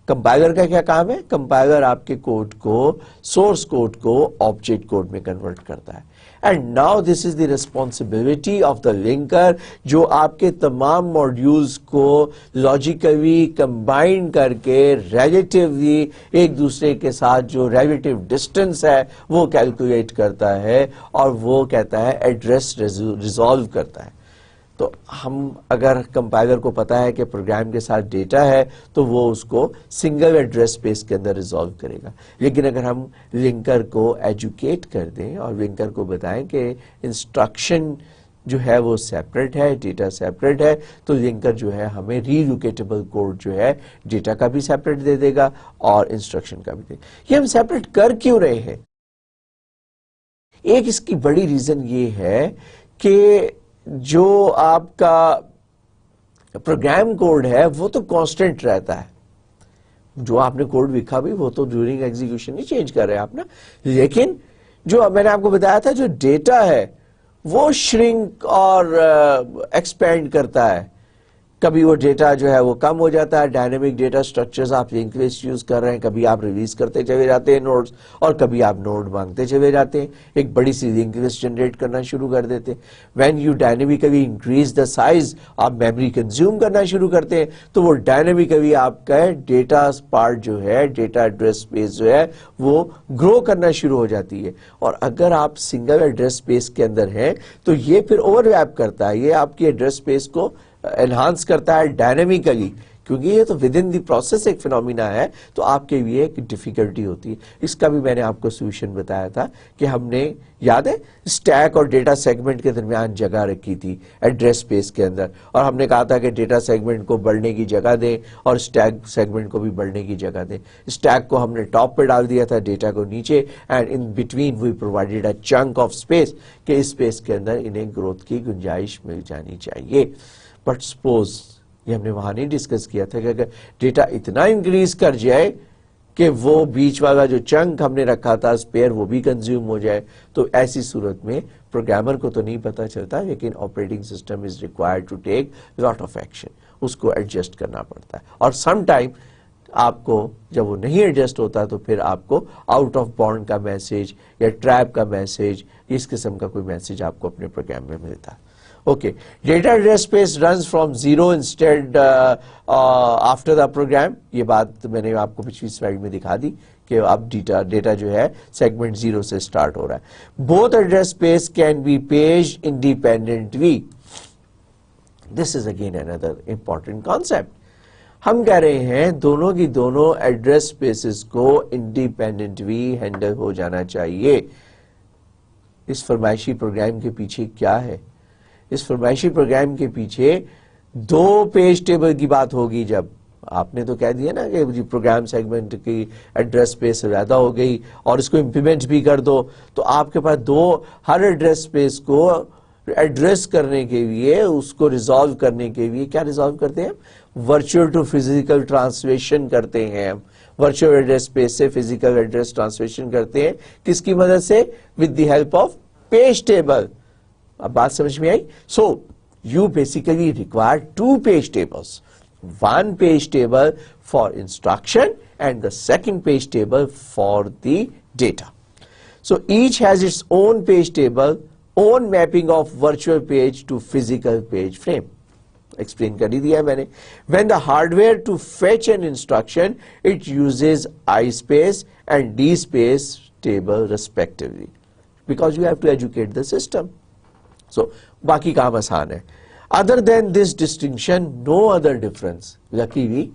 کمپائلر کا کیا کام ہے؟ کمپائلر آپ کے کوڈ کو, سورس کوڈ کو آبجیکٹ کوڈ میں کنورٹ کرتا ہے. And now this is the responsibility of the linker, جو آپ کے تمام ماڈیولز کو لاجیکلی کمبائن کر کے ریلیٹیولی ایک دوسرے کے ساتھ جو ریلیٹیو ڈسٹینس ہے وہ کیلکولیٹ کرتا ہے اور وہ کہتا ہے ایڈریس ریزالو کرتا ہے. تو ہم اگر کمپائلر کو پتا ہے کہ پروگرام کے ساتھ ڈیٹا ہے تو وہ اس کو سنگل ایڈریس اسپیس کے اندر ریزالو کرے گا. لیکن اگر ہم لنکر کو ایجوکیٹ کر دیں اور لنکر کو بتائیں کہ انسٹرکشن جو ہے وہ سیپریٹ ہے, ڈیٹا سیپریٹ ہے, تو لنکر جو ہے ہمیں ریلوکیٹیبل کوڈ جو ہے ڈیٹا کا بھی سیپریٹ دے دے گا اور انسٹرکشن کا بھی دے گا. یہ ہم سیپریٹ کر کیوں رہے ہیں؟ ایک اس کی بڑی ریزن یہ ہے کہ جو آپ کا پروگرام کوڈ ہے وہ تو کانسٹنٹ رہتا ہے. جو آپ نے کوڈ لکھا بھی وہ تو ڈیورنگ ایگزیکیوشن نہیں چینج کر رہے آپ نا. لیکن جو میں نے آپ کو بتایا تھا جو ڈیٹا ہے وہ شرنک اور ایکسپینڈ کرتا ہے. کبھی وہ ڈیٹا جو ہے وہ کم ہو جاتا ہے, ڈائنامک ڈیٹا سٹرکچرز آپ لنک لسٹ یوز کر رہے ہیں, کبھی آپ ریلیز کرتے چلے جاتے ہیں نوڈز اور کبھی آپ نوڈ مانگتے چلے جاتے ہیں, ایک بڑی سی لنک لسٹ جنریٹ کرنا شروع کر دیتے ہیں. When you dynamically increase the size, آپ میموری کنزیوم کرنا شروع کرتے ہیں تو وہ ڈائنامکلی آپ کا ڈیٹا پارٹ جو ہے, ڈیٹا ایڈریس اسپیس جو ہے وہ گرو کرنا شروع ہو جاتی ہے. اور اگر آپ سنگل ایڈریس اسپیس کے اندر ہیں تو یہ پھر اوور لیپ کرتا ہے, یہ آپ کی ایڈریس اسپیس کو انہانس کرتا ہے ڈائنامکلی, کیونکہ یہ تو ود ان دی پروسیس ایک فینومینا ہے, تو آپ کے لیے ایک ڈیفیکلٹی ہوتی ہے. اس کا بھی میں نے آپ کو سولوشن بتایا تھا کہ ہم نے, یاد ہے, اسٹیک اور ڈیٹا سیگمنٹ کے درمیان جگہ رکھی تھی ایڈریس اسپیس کے اندر, اور ہم نے کہا تھا کہ ڈیٹا سیگمنٹ کو بڑھنے کی جگہ دیں اور اسٹیک سیگمنٹ کو بھی بڑھنے کی جگہ دیں. اسٹیک کو ہم نے ٹاپ پہ ڈال دیا تھا, ڈیٹا کو نیچے, and in between we provided a chunk of space کہ اس اسپیس کے اندر انہیں گروتھ کی گنجائش مل جانی چاہیے. بٹ سپوز, یہ ہم نے وہاں نہیں ڈسکس کیا تھا کہ اگر ڈیٹا اتنا انکریز کر جائے کہ وہ بیچ والا جو چنک ہم نے رکھا تھا اسپیئر وہ بھی کنزیوم ہو جائے, تو ایسی صورت میں پروگرامر کو تو نہیں پتا چلتا, لیکن operating system is required to take lot of action, اس کو ایڈجسٹ کرنا پڑتا ہے. اور سم ٹائم آپ کو جب وہ نہیں ایڈجسٹ ہوتا تو پھر آپ کو آؤٹ آف باؤنڈ کا میسج یا ٹریپ کا میسج, اس قسم کا کوئی میسج آپ کو اپنے پروگرام میں ملتا ہے. Okay, data address space runs from 0 instead after the program. یہ بات میں نے آپ کو پچھلی سلائیڈ میں دکھا دی کہ اب ڈیٹا جو ہے سیگمنٹ 0 سے سٹارٹ ہو رہا ہے. Both address space can be paged independently. This is again another important concept. ہم کہہ رہے ہیں دونوں کی دونوں ایڈریس اسپیسز کو انڈیپینڈنٹلی ہینڈل ہو جانا چاہیے. اس فرمائشی پروگرام کے پیچھے کیا ہے؟ اس فرمائشی پروگرام کے پیچھے 2 پیج ٹیبل کی بات ہوگی. جب آپ نے تو کہہ دیا نا کہ پروگرام سیگمنٹ کی ایڈریس اسپیس زیادہ ہو گئی اور اس کو امپلیمنٹ بھی کر دو, تو آپ کے پاس 2 ہر ایڈریس اسپیس کو ایڈریس کرنے کے لیے, اس کو ریزالو کرنے کے لیے کیا ریزالو کرتے ہیں؟ ورچوئل ٹو فزیکل ٹرانسلیشن کرتے ہیں. ہم ورچوئل ایڈریس اسپیس سے فزیکل ایڈریس ٹرانسلیشن کرتے ہیں. کس کی مدد سے؟ With the help of page table. اب بات سمجھ میں آئی؟ So you basically require 2 page tables. one page table for instruction and the second page table for the data. So each has its own page table, own mapping of virtual page to physical page frame. Explain kar hi diya maine. When the hardware to fetch an instruction, it uses I space and D space table respectively, because you have to educate the system. So باقی کام آسان ہے. Other than this distinction, no other difference. Luckily,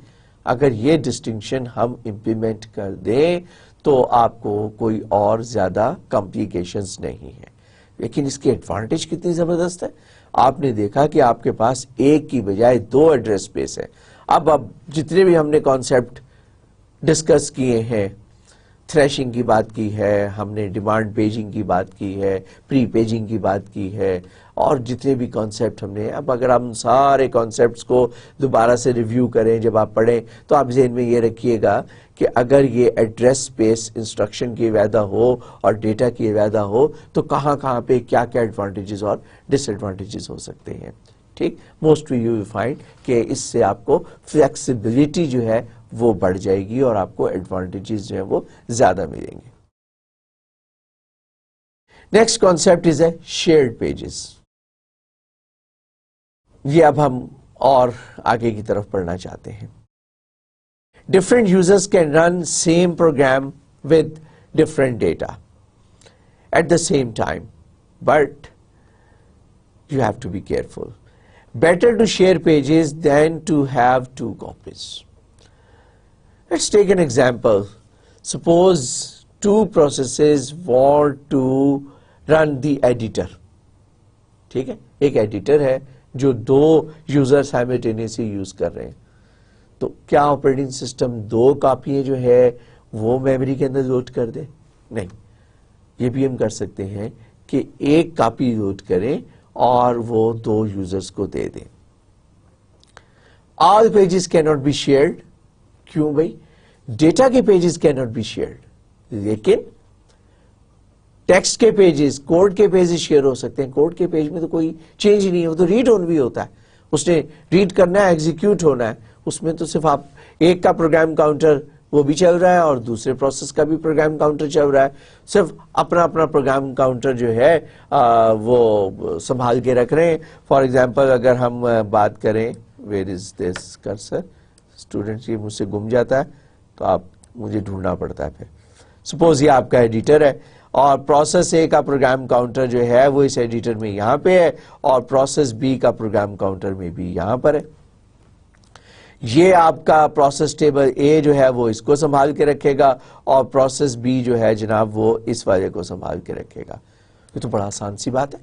اگر یہ distinction ہم implement کر دیں تو آپ کو کوئی اور زیادہ کمپلیکیشنز نہیں ہے. لیکن اس کی ایڈوانٹیج کتنی زبردست ہے. آپ نے دیکھا کہ آپ کے پاس ایک کی بجائے دو ایڈریس اسپیس ہے. اب جتنے بھی ہم نے کانسیپٹ ڈسکس کیے ہیں, تھریشنگ کی بات کی ہے, ہم نے ڈیمانڈ پیجنگ کی بات کی ہے, پری پیجنگ کی بات کی ہے, اور جتنے بھی کانسیپٹ ہم نے, اب اگر ہم سارے کانسیپٹس کو دوبارہ سے ریویو کریں جب آپ پڑھیں تو آپ ذہن میں یہ رکھیے گا کہ اگر یہ ایڈریس اسپیس انسٹرکشن کی وعدہ ہو اور ڈیٹا کی وعدہ ہو تو کہاں کہاں پہ کیا کیا ایڈوانٹیجز اور ڈس ایڈوانٹیجز ہو سکتے ہیں. ٹھیک, موسٹلی یو ول فائنڈ کہ اس سے آپ کو فلیکسیبلٹی جو ہے وہ بڑھ جائے گی اور آپ کو ایڈوانٹیجز جو ہیں وہ زیادہ ملیں گے. Next concept is a shared pages. یہ اب ہم اور آگے کی طرف پڑھنا چاہتے ہیں. Different users can run same program with different data at the same time, but you have to be careful. Better to share pages than to have two copies. Let's take an example. Suppose two processes want to run the editor. ٹھیک ہے, ایک editor ہے جو دو user simultaneously use کر رہے ہیں. تو کیا آپریٹنگ سسٹم دو کاپیاں جو ہے وہ میموری کے اندر لوڈ کر دے؟ نہیں. یہ بھی ہم کر سکتے ہیں کہ ایک کاپی لوڈ کریں اور وہ دو یوزرز کو دے دیں. آل پیجز کی ناٹ بی شیئرڈ. کیوں بھائی؟ ڈیٹا کے پیجز کی ناٹ بی شیئرڈ, لیکن ٹیکسٹ کے پیجز, کوڈ کے پیجز شیئر ہو سکتے ہیں. کوڈ کے پیج میں تو کوئی چینج ہی نہیں ہے, وہ تو ریڈ اون بھی ہوتا ہے, اس نے ریڈ کرنا ہے, ایگزیکیوٹ ہونا ہے. اس میں تو صرف آپ ایک کا پروگرام کاؤنٹر وہ بھی چل رہا ہے اور دوسرے پروسیس کا بھی پروگرام کاؤنٹر چل رہا ہے. صرف اپنا اپنا پروگرام کاؤنٹر جو ہے وہ سنبھال کے رکھ رہے ہیں. فار ایگزامپل اگر ہم بات کریں, where is this cursor, student یہ مجھ سے گم جاتا ہے تو آپ مجھے ڈھونڈنا پڑتا ہے پھر. سپوز یہ آپ کا ایڈیٹر ہے اور پروسیس اے کا پروگرام کاؤنٹر جو ہے وہ اس ایڈیٹر میں یہاں پہ ہے اور پروسیس بی کا پروگرام کاؤنٹر میں بھی یہاں پر ہے. یہ آپ کا پروسیس ٹیبل اے جو ہے وہ اس کو سنبھال کے رکھے گا اور پروسیس بی جو ہے جناب وہ اس والے کو سنبھال کے رکھے گا. یہ تو بڑا آسان سی بات ہے.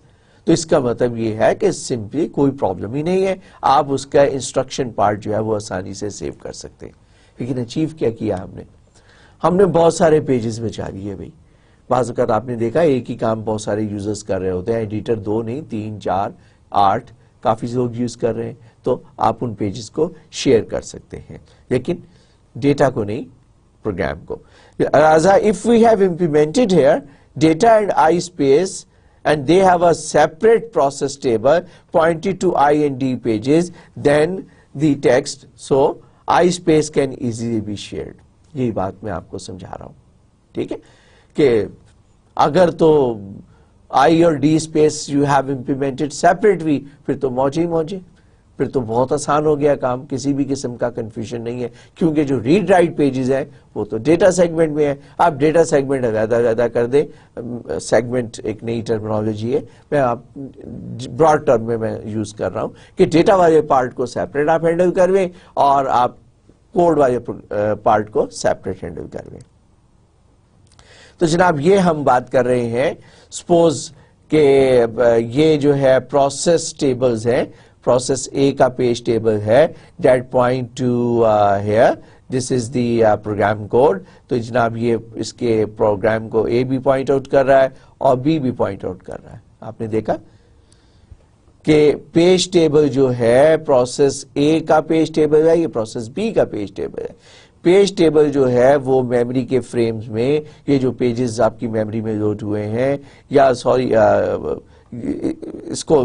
تو اس کا مطلب یہ ہے کہ سمپلی کوئی پرابلم ہی نہیں ہے, آپ اس کا انسٹرکشن پارٹ جو ہے وہ آسانی سے سیو کر سکتے ہیں. لیکن اچیو کیا کیا ہم نے بہت سارے پیجز بچا لیے بھائی. بعض اوقات آپ نے دیکھا ایک ہی کام بہت سارے یوزرز کر رہے ہوتے ہیں, ایڈیٹر دو نہیں 3 4 8 کافی لوگ یوز کر رہے ہیں, تو آپ ان پیجز کو شیئر کر سکتے ہیں لیکن ڈیٹا کو نہیں, پروگرام کو. If we have implemented here data and I space and they have a separate process table pointed to I and D pages, then the text, so I space can easily be shared. یہی بات میں آپ کو سمجھا رہا ہوں. ٹھیک ہے کہ اگر تو I اور D space you have implemented separately, پھر تو موجے ہی موجے, پھر تو بہت آسان ہو گیا کام, کسی بھی قسم کا کنفیوژن نہیں ہے. کیونکہ جو ریڈ رائٹ پیجز ہیں وہ تو ڈیٹا سیگمنٹ میں ہے. آپ ڈیٹا سیگمنٹ علیحدہ کر دیں. سیگمنٹ ایک نئی ٹرمنالوجی ہے, میں آپ براڈ ٹرم میں یوز کر رہا ہوں کہ ڈیٹا والے پارٹ کو سیپریٹ آپ ہینڈل کرویں اور آپ کوڈ والے پارٹ کو سیپریٹ ہینڈل کرویں. تو جناب یہ ہم بات کر رہے ہیں, سپوز کہ یہ جو ہے پروسیس ٹیبلز ہیں, پروسیس اے کا پیج ٹیبل ہے, that point to here, this is the program code. تو جناب یہ اس کے پروگرام کو اے بھی پوائنٹ آؤٹ کر رہا ہے اور بی بھی پوائنٹ آؤٹ کر رہا ہے. آپ نے دیکھا کہ پیج ٹیبل جو ہے پروسیس اے کا پیج ٹیبل ہے, یہ پروسیس بی کا پیج ٹیبل ہے. پیج ٹیبل جو ہے وہ میموری کے فریمز میں, یہ جو پیجز آپ کی میموری میں لوڈ ہوئے ہیں, یا سوری اس کو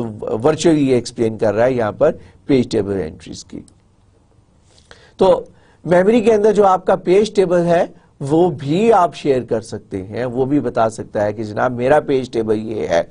ورچولی ایکسپلین کر رہا ہے یہاں پر پیج ٹیبل انٹریز کی. تو میموری کے اندر جو آپ کا پیج ٹیبل ہے وہ بھی آپ شیئر کر سکتے ہیں, وہ بھی بتا سکتا ہے کہ جناب میرا پیج ٹیبل یہ ہے,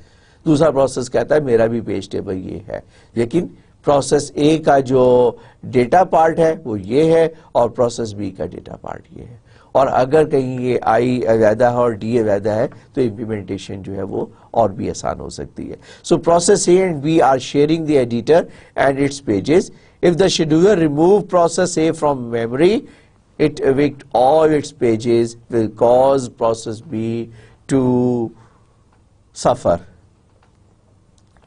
دوسرا پروسیس کہتا ہے میرا بھی پیج ٹیبل یہ ہے, لیکن پروسیس اے کا جو ڈیٹا پارٹ ہے وہ یہ ہے اور پروسیس بی کا ڈیٹا پارٹ یہ ہے. اور اگر کہیں یہ آئی علیحدہ ہے اور ڈی علیحدہ ہے تو امپلیمنٹیشن جو ہے وہ اور بھی آسان ہو سکتی ہے. So process A and B are sharing the editor and its pages. If the scheduler remove process A from memory, it evict all its pages, will cause process B to suffer,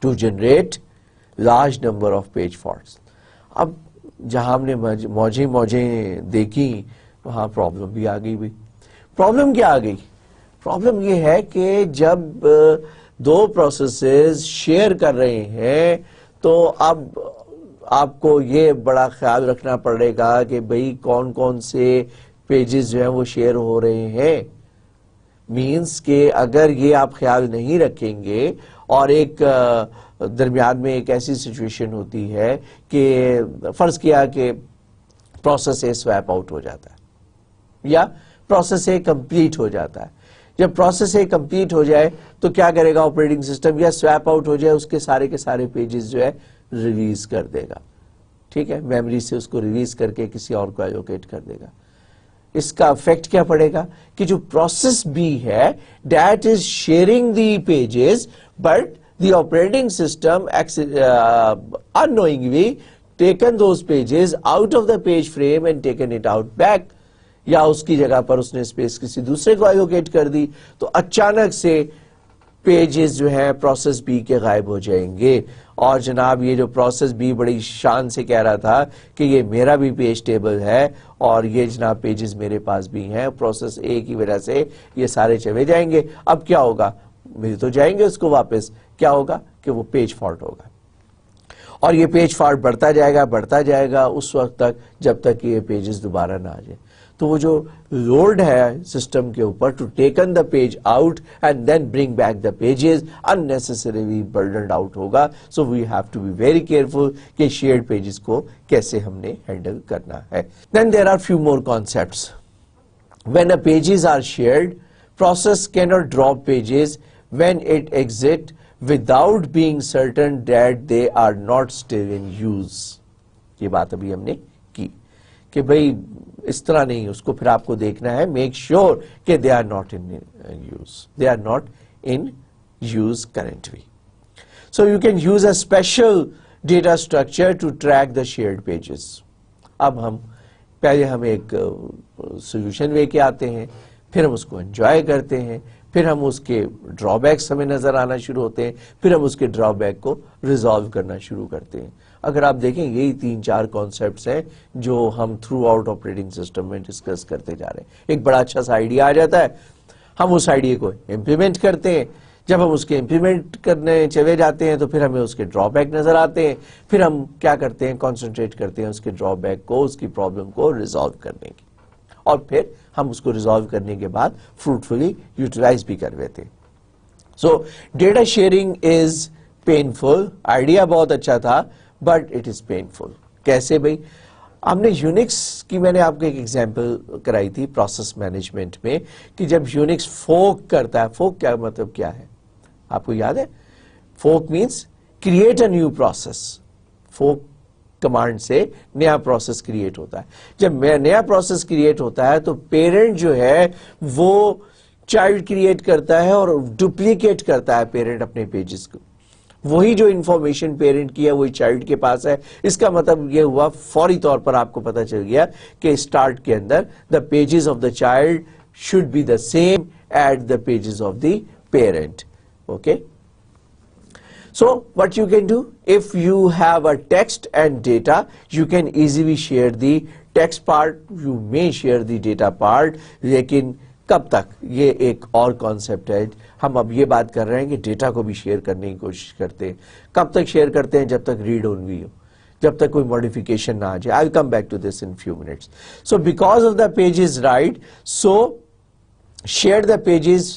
to generate large number of page faults. اب جہاں ہم نے موجیں دیکھی وہاں problem بھی آ گئی بھی. Problem کیا آ گئی؟ پرابلم یہ ہے کہ جب دو پروسیسز شیئر کر رہے ہیں تو اب آپ کو یہ بڑا خیال رکھنا پڑے گا کہ بھئی کون کون سے پیجز جو ہیں وہ شیئر ہو رہے ہیں. مینس کہ اگر یہ آپ خیال نہیں رکھیں گے اور ایک درمیان میں ایک ایسی سچویشن ہوتی ہے کہ فرض کیا کہ پروسیس اے سویپ آؤٹ ہو جاتا ہے یا پروسیس اے کمپلیٹ ہو جاتا ہے. جب پروسیس اے کمپلیٹ ہو جائے تو کیا کرے گا آپریٹنگ سسٹم؟ یا سویپ آؤٹ ہو جائے اس کے سارے پیجز جو ہے ریلیز کر دے گا. ٹھیک ہے, میموری سے اس کو ریلیز کر کے کسی اور کو ایلوکیٹ کر دے گا. اس کا افیکٹ کیا پڑے گا کہ جو پروسیس بی ہے that is sharing the pages but the operating system unknowingly taken those pages out of the page frame and taken it out back, یا اس کی جگہ پر اس نے اسپیس کسی دوسرے کو ایلوکیٹ کر دی تو اچانک سے پیجز جو ہیں پروسیس بی کے غائب ہو جائیں گے. اور جناب یہ جو پروسیس بی بڑی شان سے کہہ رہا تھا کہ یہ میرا بھی پیج ٹیبل ہے اور یہ جناب پیجز میرے پاس بھی ہیں, پروسیس اے کی وجہ سے یہ سارے چلے جائیں گے. اب کیا ہوگا؟ مل تو جائیں گے اس کو واپس. کیا ہوگا کہ وہ پیج فالٹ ہوگا اور یہ پیج فالٹ بڑھتا جائے گا اس وقت تک جب تک کہ یہ پیجز دوبارہ نہ آ جائے. تو وہ جو لوڈ ہے سسٹم کے اوپر to taken the page out and then bring back the pages unnecessarily burdened out ہوگا. So we have to be very careful کہ شیئرڈ پیجز کو کیسے ہم نے ہینڈل کرنا ہے. Then there are few more concepts. When a pages are shared, process cannot drop pages when it exit without being certain that they are not still in use. یہ بات ابھی ہم نے کی کہ بھئی اس طرح نہیں, اس کو پھر آپ کو دیکھنا ہے میک شیور کہ they are not in use. They are not in use currently. So you can use a special data structure to track the shared pages. اب پہلے ہم ایک سولوشن لے کے آتے ہیں, پھر ہم اس کو انجوائے کرتے ہیں, پھر ہم اس کے ڈرا بیکس ہمیں نظر آنا شروع ہوتے ہیں, پھر ہم اس کے ڈرا بیک کو ریزالو کرنا شروع کرتے ہیں. اگر آپ دیکھیں یہی 3-4 کانسیپٹس ہیں جو ہم تھرو آؤٹ آپریٹنگ سسٹم میں ڈسکس کرتے جا رہے ہیں. ایک بڑا اچھا سا آئیڈیا آ جاتا ہے, ہم اس آئیڈیا کو امپلیمنٹ کرتے ہیں. جب ہم اس کے امپلیمنٹ کرنے چلے جاتے ہیں تو پھر ہمیں اس کے ڈرا بیک نظر آتے ہیں. پھر ہم کیا کرتے ہیں, کانسنٹریٹ کرتے ہیں اس کے ڈرا بیک کو, اس کی پرابلم کو ریزالو کرنے کی, اور پھر ہم اس کو ریزالو کرنے کے بعد فروٹفلی یوٹیلائز بھی کر لیتے ہیں. So data sharing is painful. Idea بہت اچھا تھا بٹ اٹ از پینفل. کیسے بھائی؟ ہم نے یونکس کی میں نے آپ کو ایک ایگزامپل کرائی تھی پروسیس مینجمنٹ میں کہ جب یونکس فورک کرتا ہے, فورک کیا مطلب کیا ہے آپ کو یاد ہے؟ Fork means create a new process. Fork command سے نیا پروسیس کریٹ ہوتا ہے. جب نیا پروسیس کریٹ ہوتا ہے تو پیرنٹ جو ہے وہ چائلڈ کریٹ کرتا ہے اور ڈپلیکیٹ کرتا ہے پیرنٹ اپنے پیجز کو. وہی جو انفارمیشن پیرنٹ کی ہے وہی چائلڈ کے پاس ہے. اس کا مطلب یہ ہوا فوری طور پر آپ کو پتا چل گیا کہ اسٹارٹ کے اندر the pages of the child should be the same at the pages of the parent. Okay? So what you can do, if you have a text and data, you can easily share the text part, you may share the data part, لیکن کب تک؟ یہ ایک اور concept ہے. ہم اب یہ بات کر رہے ہیں کہ ڈیٹا کو بھی شیئر کرنے کی کوشش کرتے ہیں. کب تک شیئر کرتے ہیں؟ جب تک ریڈ اونلی ہو, جب تک کوئی ماڈیفیکیشن نہ آ جائے. I'll come back to this in few minutes. So because of the pages write, so share the pages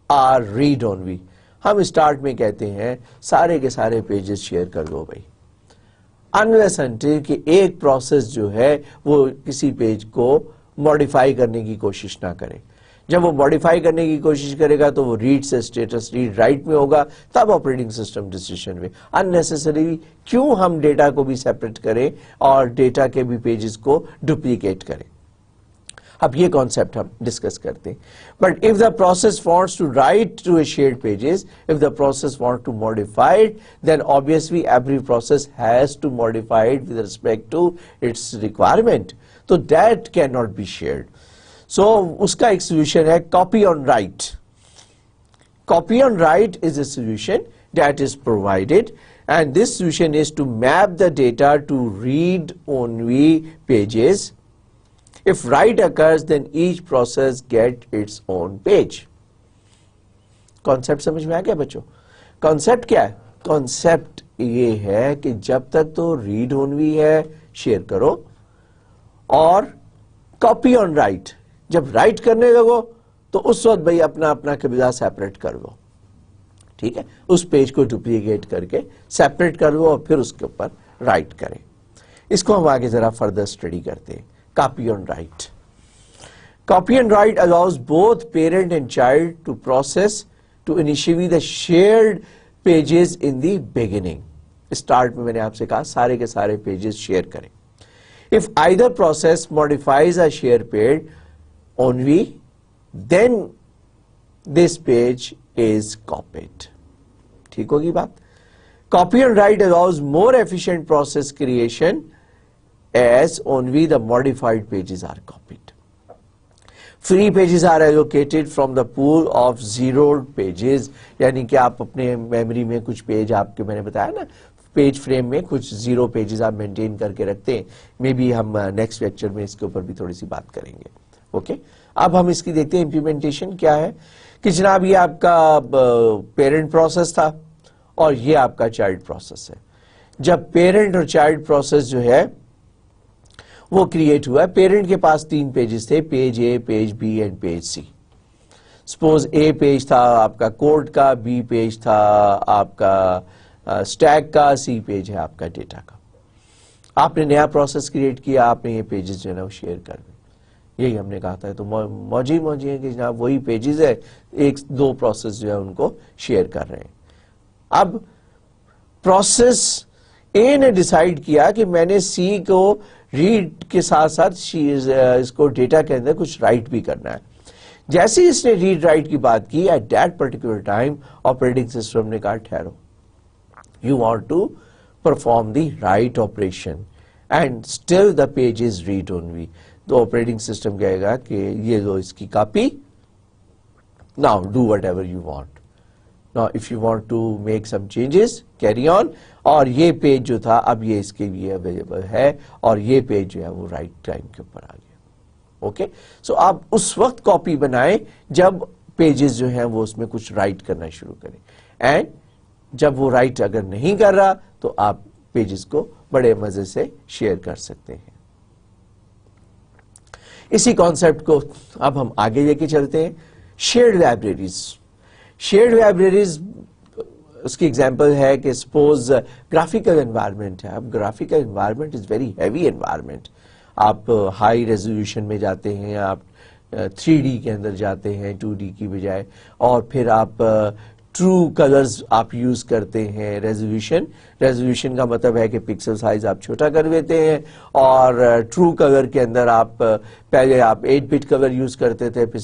are read only. ہم اسٹارٹ میں کہتے ہیں سارے کے سارے پیجز شیئر کر دو بھائی. unless until کہ ایک پروسیس جو ہے وہ کسی پیج کو ماڈیفائی کرنے کی کوشش نہ کرے. جب وہ ماڈیفائی کرنے کی کوشش کرے گا تو وہ ریڈ سے اسٹیٹس ریڈ رائٹ میں ہوگا, تب آپریٹنگ سسٹم ڈیسیشن میں. اننیسیسری کیوں ہم ڈیٹا کو بھی سیپریٹ کریں اور ڈیٹا کے بھی پیجز کو ڈپلیکیٹ کریں. اب یہ کانسیپٹ ہم ڈسکس کرتے ہیں. But if the process wants to write to a shared pages, if the process want to modify it, then obviously every process has to modify it with respect to its requirement. So that cannot be shared. So اس کا ایک solution ہے copy on write. Copy on write is a solution that is provided, and this solution is to map the data to read only pages. If write occurs, then each process get its own page. Concept سمجھ میں آ گیا بچوں؟ Concept کیا ہے؟ Concept یہ ہے کہ جب تک تو read only ہے شیئر کرو, اور copy on write جب write کرنے لگو تو اس وقت بھئی اپنا اپنا قبضہ سیپریٹ کر دو. ٹھیک ہے, اس پیج کو ڈپلیکیٹ کر کے سیپریٹ کر دو اور پھر اس کے اوپر رائٹ کریں. اس کو ہم آگے ذرا فردر اسٹڈی کرتے ہیں. Copy on write. Copy and write allows both parent and child to process to initiate the shared pages in the beginning. Start میں نے آپ سے کہا سارے کے سارے pages شیئر کریں. If either process modifies a share page only, then this page is copied. ٹھیک ہوگی بات؟ Copy and write allows more efficient process creation as only the modified pages are copied. Free pages are allocated from the pool of zeroed pages. یعنی کہ آپ اپنے memory میں کچھ page, آپ کے میں نے بتایا نا پیج فریم میں کچھ زیرو پیجز آپ مینٹین کر کے رکھتے ہیں. مے بی ہم نیکسٹ لیکچر میں اس کے اوپر بھی تھوڑی سی بات کریں گے. اوکے, اب ہم اس کی دیکھتے ہیں امپلیمنٹیشن کیا ہے. کہ جناب یہ آپ کا پیرنٹ پروسیس تھا اور یہ آپ کا چائلڈ پروسیس ہے. جب پیرنٹ اور چائلڈ پروسیس جو ہے وہ کریٹ ہوا ہے, پیرنٹ کے پاس 3 پیجز تھے, page A, page B and page C. Suppose a page تھا آپ کا کوڈ کا, بی پیج تھا آپ کا اسٹیک کا, سی پیج ہے آپ کا ڈیٹا کا. آپ نے نیا پروسیس کریٹ کیا, آپ نے یہ پیجز جو ہے نا وہ شیئر کر دیں. یہی ہم نے کہا تھا, تو موجی ہے کہ جناب وہی پیجز ہے, 1-2 پروسیس جو ہے ان کو شیئر کر رہے ہیں. اب پروسیس اے نے ڈیسائیڈ کیا کہ میں نے سی کو ریڈ کے ساتھ ساتھ اس کو ڈیٹا کے اندر کچھ رائٹ بھی کرنا ہے. جیسے اس نے ریڈ رائٹ کی بات کی, at that particular time operating system نے کہا ٹھہرو, you want to perform the write operation and still the page is read only. تو آپریٹنگ سسٹم کہے گا کہ یہ لو اس کی copy, now do whatever you want. Now if you want to make some changes, carry on. اور یہ پیج جو تھا اب یہ اس کے لیے اویلیبل ہے, اور یہ پیج جو ہے وہ رائٹ ٹائم کے اوپر آ گیا. اوکے, سو آپ اس وقت کاپی بنائیں جب پیجز جو ہیں وہ اس میں کچھ رائٹ کرنا شروع کریں, اینڈ جب وہ رائٹ اگر نہیں کر رہا تو آپ پیجز کو بڑے مزے سے شیئر کر سکتے ہیں. اسی کانسیپٹ کو اب ہم آگے لے کے چلتے ہیں. Shared libraries. شیئرڈ لائبریریز اس کی ایگزامپل ہے کہ سپوز گرافیکل انوائرمنٹ ہے. اب graphical environment is very heavy environment. آپ ہائی ریزولوشن میں جاتے ہیں, آپ 3D کے اندر جاتے ہیں 2D کی بجائے, اور پھر آپ ٹرو کلرز آپ یوز کرتے ہیں. ریزولوشن کا مطلب ہے کہ پکسل سائز آپ چھوٹا کر دیتے ہیں, اور ٹرو کلر کے اندر آپ پہلے آپ 8 بٹ کلر یوز کرتے تھے, پھر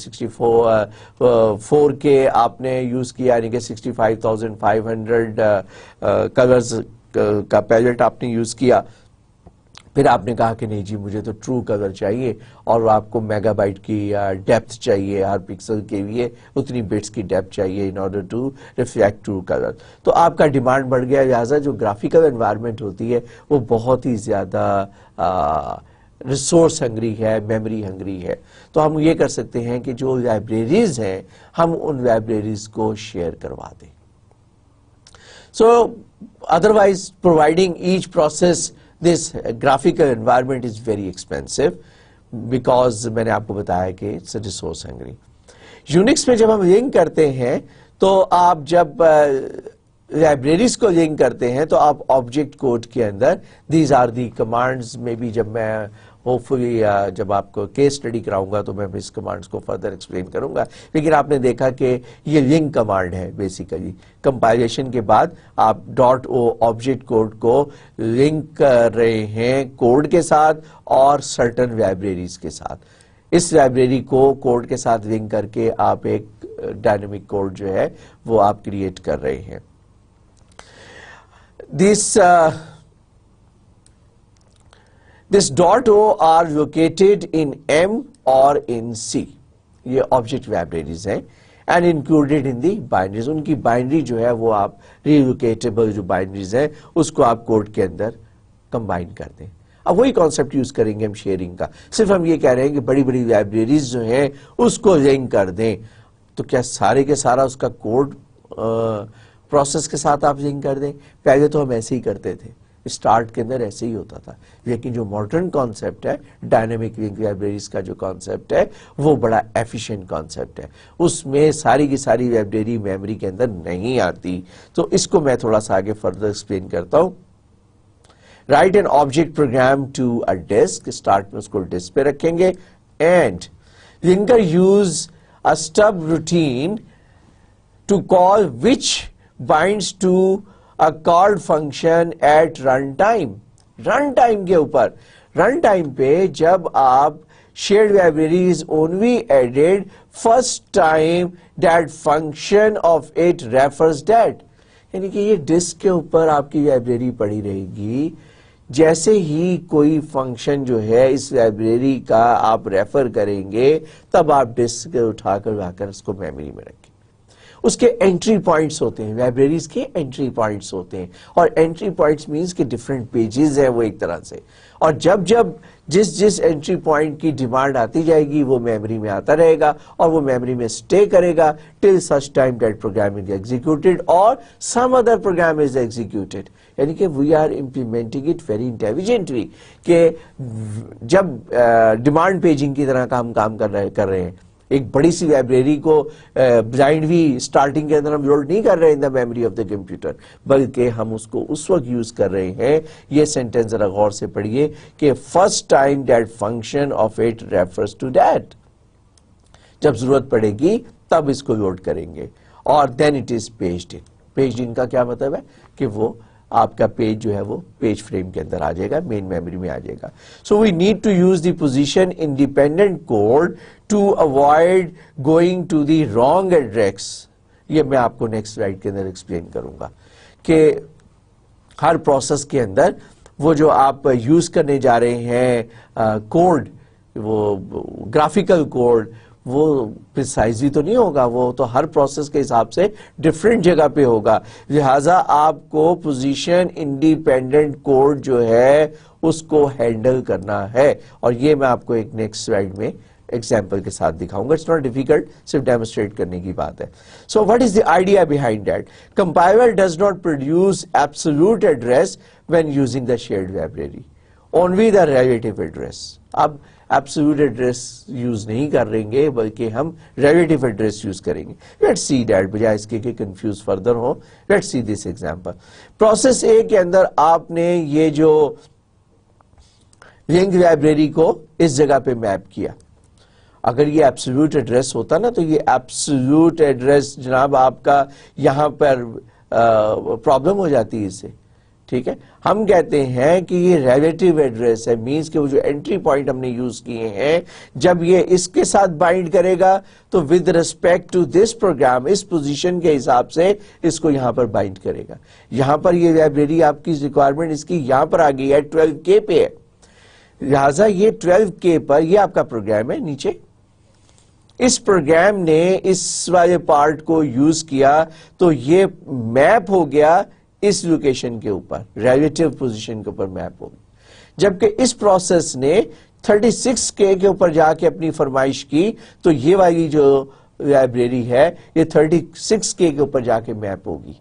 4K آپ نے یوز کیا, یعنی کہ 65,500 کلرز کا پیلٹ آپ نے یوز کیا. پھر آپ نے کہا کہ نہیں جی مجھے تو ٹرو کلر چاہیے, اور آپ کو میگا بائٹ کی ڈیپتھ چاہیے, ہر پکسل کے لیے اتنی بٹس کی ڈیپتھ چاہیے in order to reflect true colour. تو آپ کا ڈیمانڈ بڑھ گیا, لہٰذا جو گرافیکل انوائرمنٹ ہوتی ہے وہ بہت ہی زیادہ ریسورس ہنگری ہے, میموری ہنگری ہے. تو ہم یہ کر سکتے ہیں کہ جو لائبریریز ہیں ہم ان لائبریریز کو شیئر کروا دیں. So otherwise providing each process this graphical environment is very expensive because میں نے آپ کو بتایا کہ it's a resource hungry. Unix میں جب ہم لنک کرتے ہیں تو آپ جب لائبریریز کو لنک کرتے ہیں تو آپ آبجیکٹ کوڈ کے اندر دیز آر دی کمانڈز میں بھی جب میں ہوپ فلی جب آپ کو کیس اسٹڈی کراؤں گا تو میں اس کمانڈز کو فردر ایکسپلین کروں گا، لیکن آپ نے دیکھا کہ یہ لنک کمانڈ ہے بیسیکلی. کمپائلیشن کے بعد آپ ڈاٹ او آبجیکٹ کوڈ کو لنک کر رہے ہیں کوڈ کے ساتھ اور سرٹن لائبریریز کے ساتھ. اس لائبریری کو کوڈ کے ساتھ لنک کر کے آپ ایک ڈائنامک کوڈ جو ہے وہ آپ کریٹ کر رہے ہیں. This dot O are located in M or in C. یہ آبجیکٹ لائبریریز ہیں and included in the binaries. ان کی بائنری جو ہے وہ آپ ریلوکیٹیبل جو بائنریز ہیں اس کو آپ کوڈ کے اندر کمبائن کر دیں. اب وہی کانسیپٹ یوز کریں گے ہم شیئرنگ کا، صرف ہم یہ کہہ رہے ہیں کہ بڑی بڑی لائبریریز جو ہیں اس کو لنک کر دیں. تو کیا سارے کے سارا اس کا کوڈ پروسیس کے ساتھ آپ لنک کر دیں؟ پہلے تو ہم ایسے ہی کرتے تھے، اسٹارٹ کے اندر ایسے ہی ہوتا تھا، لیکن جو ماڈرن کانسیپٹ ہے ڈائنامک لنک لائبریریز کا جو کانسیپٹ ہے وہ بڑا ایفیشینٹ کانسیپٹ ہے. اس میں ساری کی ساری لائبریری میموری کے اندر نہیں آتی. تو اس کو میں تھوڑا سا آگے فردر ایکسپلین کرتا ہوں. Write an object program to a disk. Start میں اس کو ڈسک پہ رکھیں گے and linker use a stub routine to call which binds to a called function at run time. Run time کے اوپر، رن ٹائم پہ جب آپ shared library is only added first time that function of it refers that. یعنی کہ یہ disk کے اوپر آپ کی لائبریری پڑی رہے گی، جیسے ہی کوئی فنکشن جو ہے اس لائبریری کا آپ ریفر کریں گے تب آپ ڈسک اٹھا کر لا کر اس کو میموری میں رکھیں. اس کے انٹری پوائنٹس ہوتے ہیں، لائبریریز کے انٹری پوائنٹس ہوتے ہیں، اور انٹری پوائنٹس مینس کہ ڈفرینٹ پیجز ہیں وہ ایک طرح سے، اور جب جس انٹری پوائنٹ کی ڈیمانڈ آتی جائے گی وہ میموری میں آتا رہے گا اور وہ میموری میں اسٹے کرے گا till such time that program is executed اور some other program is executed. یعنی کہ we are implementing it very intelligently کہ جب ڈیمانڈ پیجنگ کی طرح کا ہم کام کر رہے ہیں، ایک بڑی سی لائبریری کو بلائنڈلی اسٹارٹنگ کے اندر ہم لوڈ نہیں کر رہے in the memory of the computer, بلکہ ہم اس کو اس وقت یوز کر رہے ہیں. یہ سینٹینس ذرا غور سے پڑھیے کہ first time that function of it refers to that. جب ضرورت پڑے گی تب اس کو لوڈ کریں گے. اور then it is paged in. Paged in کا کیا مطلب ہے کہ وہ آپ کا پیج جو ہے وہ پیج فریم کے اندر آ جائے گا، مین میموری میں آ جائے گا. So we need to use the position independent code to avoid going to the wrong address. یہ میں آپ کو نیکسٹ سلائیڈ کے اندر ایکسپلین کروں گا کہ ہر پروسیس کے اندر وہ جو آپ یوز کرنے جا رہے ہیں کوڈ، وہ گرافیکل کوڈ، وہ پریسائزلی تو نہیں ہوگا، وہ تو ہر پروسیس کے حساب سے ڈفرینٹ جگہ پہ ہوگا. لہٰذا آپ کو پوزیشن انڈیپینڈنٹ کوڈ جو ہے اس کو ہینڈل کرنا ہے، اور یہ میں آپ کو ایک نیکسٹ سلائیڈ میں ایگزامپل کے ساتھ دکھاؤں گا. اٹس ناٹ ڈیفیکلٹ، صرف ڈیمونسٹریٹ کرنے کی بات ہے. So what is the idea behind that? Compiler does not produce absolute address when using the shared library, only the relative address. اب ایبسولوٹ ایڈریس یوز نہیں کر رہیں گے بلکہ ہم ریلیٹو ایڈریس یوز کریں گے. لیٹس سی دیٹ، بجائے اس کے کہ کنفیوز فردر ہو، let's see this example. Process A کے اندر آپ نے یہ جو لنک لائبریری کو اس جگہ پہ میپ کیا. اگر یہ ایبسولوٹ ایڈریس ہوتا نا تو یہ ایبسولوٹ ایڈریس جناب آپ کا یہاں پر پرابلم ہو جاتی ہے اس سے. ٹھیک ہے، ہم کہتے ہیں کہ یہ ریلیٹو ایڈریس ہے، مینس کہ وہ جو انٹری پوائنٹ ہم نے یوز کیے ہیں جب یہ اس کے ساتھ بائنڈ کرے گا تو with respect to this program اس پوزیشن کے حساب سے اس کو یہاں پر بائنڈ کرے گا. یہاں پر یہ لائبریری آپ کی ریکوائرمنٹ اس کی یہاں پر آ گئی ہے 12K پہ ہے، لہٰذا یہ 12K پر یہ آپ کا پروگرام ہے. نیچے اس پروگرام نے اس والے پارٹ کو یوز کیا تو یہ میپ ہو گیا اس لوکیشن کے اوپر، ریلیٹو پوزیشن کے اوپر میپ ہو گیا. جبکہ اس پروسیس نے 36K کے اوپر جا کے اپنی فرمائش کی تو یہ والی جو لائبریری ہے یہ 36K کے اوپر جا کے میپ ہوگی.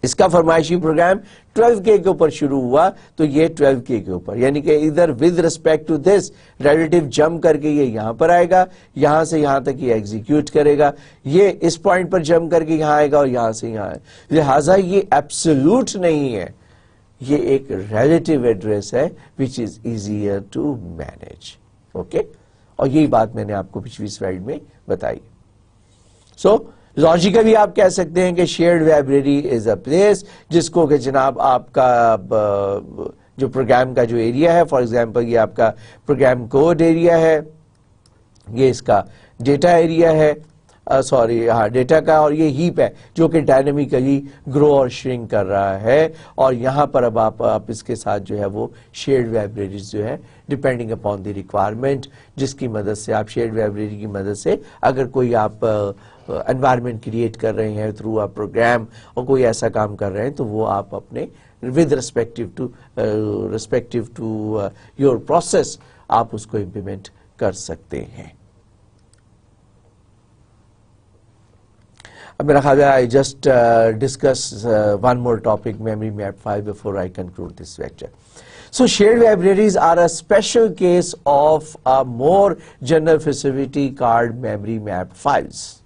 اس کا فرمائشی پروگرام 12K کے اوپر شروع ہوا تو یہ 12K کے اوپر، یعنی کہ ادھر with respect to this relative jump کر کے یہ یہاں پر آئے گا، یہاں سے یہاں تک یہ ایگزیکیوٹ کرے گا، یہ اس پوائنٹ پر جمپ کر کے یہاں آئے گا اور یہاں سے یہاں آئے گا. لہٰذا یہ ایبسولوٹ نہیں ہے، یہ ایک ریلیٹیو ایڈریس ہے which is easier to manage. Okay, اور یہی بات میں نے آپ کو پچھلی سلائیڈ میں بتائی. سو لاجیکلی آپ کہہ سکتے ہیں کہ shared library is a place جس کو کہ جناب آپ کا جو پروگرام کا جو ایریا ہے، فار ایگزامپل یہ آپ کا پروگرام کوڈ ایریا ہے، یہ اس کا ڈیٹا ایریا ہے، ڈیٹا کا، اور یہ ہیپ ہے جو کہ ڈائنامکلی گرو اور شرنک کر رہا ہے. اور یہاں پر اب آپ اس کے ساتھ جو ہے وہ شیئرڈ لائبریریز جو ہے ڈپینڈنگ اپون دی ریکوائرمنٹ، جس کی مدد سے آپ شیئرڈ لائبریری کی مدد سے اگر کوئی آپ انوائرمنٹ کریٹ کر رہے ہیں تھرو اے پروگرام اور کوئی ایسا کام کر رہے ہیں تو وہ آپ اپنے with respective to your process آپ اس کو امپلیمنٹ کر سکتے ہیں. اب میرا خیال ہے I just discuss one more topic, memory map file, before I conclude this lecture. So shared libraries are a special case of a more general facility called memory mapped files.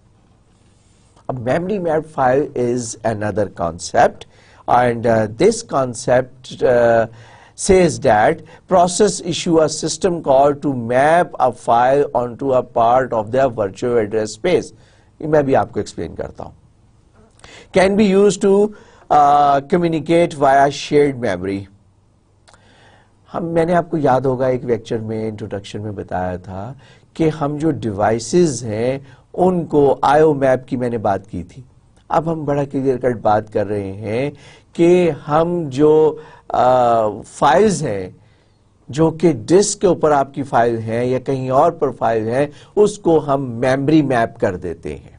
A memory mapped file is another concept, and this concept says that process issue a system call to map a file onto a part of their virtual address space. یہ میں بھی آپ کو explain کرتا ہوں. Can be use to communicate via shared memory. میں نے آپ کو یاد ہوگا ایک لیکچر میں انٹروڈکشن میں بتایا تھا کہ ہم جو ڈیوائسز ہیں ان کو آئیو میپ کی میں نے بات کی تھی. اب ہم بڑا کلیئر کٹ بات کر رہے ہیں کہ ہم جو فائلز ہیں جو کہ ڈسک کے اوپر آپ کی فائل ہیں یا کہیں اور پر فائل ہیں اس کو ہم میموری میپ کر دیتے ہیں.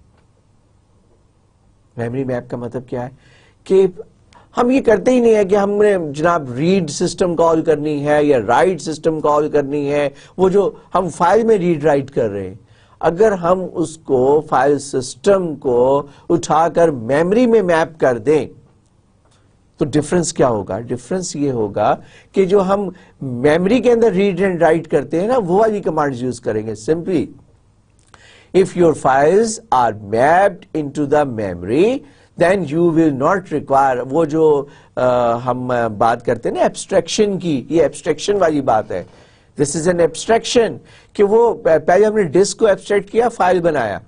میموری میپ کا مطلب کیا ہے کہ ہم یہ کرتے ہی نہیں ہے کہ ہم نے جناب ریڈ سسٹم کال کرنی ہے یا رائٹ سسٹم کال کرنی ہے، وہ جو ہم فائل میں ریڈ رائٹ کر رہے ہیں اگر ہم اس کو فائل سسٹم کو اٹھا کر میموری میں میپ کر دیں تو ڈفرنس کیا ہوگا؟ ڈفرنس یہ ہوگا کہ جو ہم میموری کے اندر ریڈ اینڈ رائٹ کرتے ہیں نا وہ والی کمانڈز یوز کریں گے. Simply if your files are mapped into the memory then you will not require وہ جو ہم بات کرتے ہیں نا ایبسٹریکشن کی، یہ ایبسٹریکشن والی بات ہے. this is an abstraction کہ وہ پہلے ہم نے ڈسک کو ایبسٹریکٹ کیا، فائل بنایا،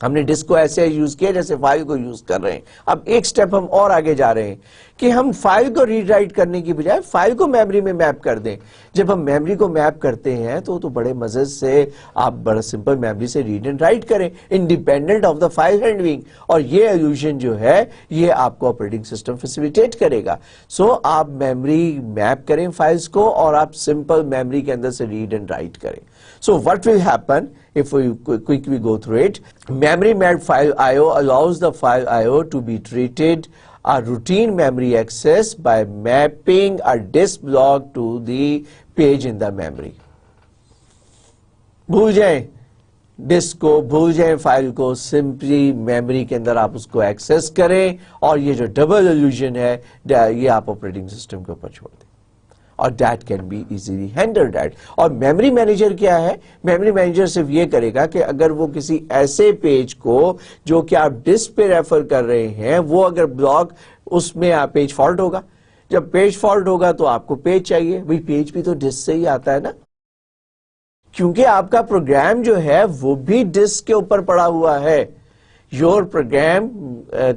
ہم نے ڈسک کو ایسے یوز کیا جیسے فائل کو یوز کر رہے ہیں. اب ایک سٹیپ ہم اور آگے جا رہے ہیں کہ ہم فائل کو ریڈ رائٹ کرنے کی بجائے فائل کو میموری میں میپ کر دیں. جب ہم میموری کو میپ کرتے ہیں تو بڑے مزے سے آپ بڑا سمپل میموری سے ریڈ اینڈ رائٹ کریں independent of the file handling, اور یہ ایلوژن جو ہے یہ آپ کو آپریٹنگ سسٹم فیسیلیٹیٹ کرے گا. سو آپ میموری میپ کریں فائلز کو اور آپ سمپل میموری کے اندر سے ریڈ اینڈ رائٹ کریں. So what will happen if we quickly go through it? Memory mapped file IO allows the file IO to be treated a routine memory access by mapping a disk block to the page in the memory. بھول جائیں disk کو، بھول جائیں file کو، simply memory کے اندر آپ اس کو ایکسس کریں اور یہ جو ڈبل ایلوژن ہے یہ آپ آپریٹنگ سسٹم کے اوپر چھوڑ دیں اور that can be easily handled that. اور میموری مینیجر کیا ہے؟ میموری مینیجر صرف یہ کرے گا کہ اگر وہ کسی ایسے پیج کو جو کہ آپ ڈسک پہ ریفر کر رہے ہیں وہ اگر بلاک اس میں پیج فالٹ ہوگا، جب پیج فالٹ ہوگا تو آپ کو پیج چاہیے، وہی پیج بھی تو ڈسک سے ہی آتا ہے نا، کیونکہ آپ کا پروگرام جو ہے وہ بھی ڈسک کے اوپر پڑا ہوا ہے. یور پروگرام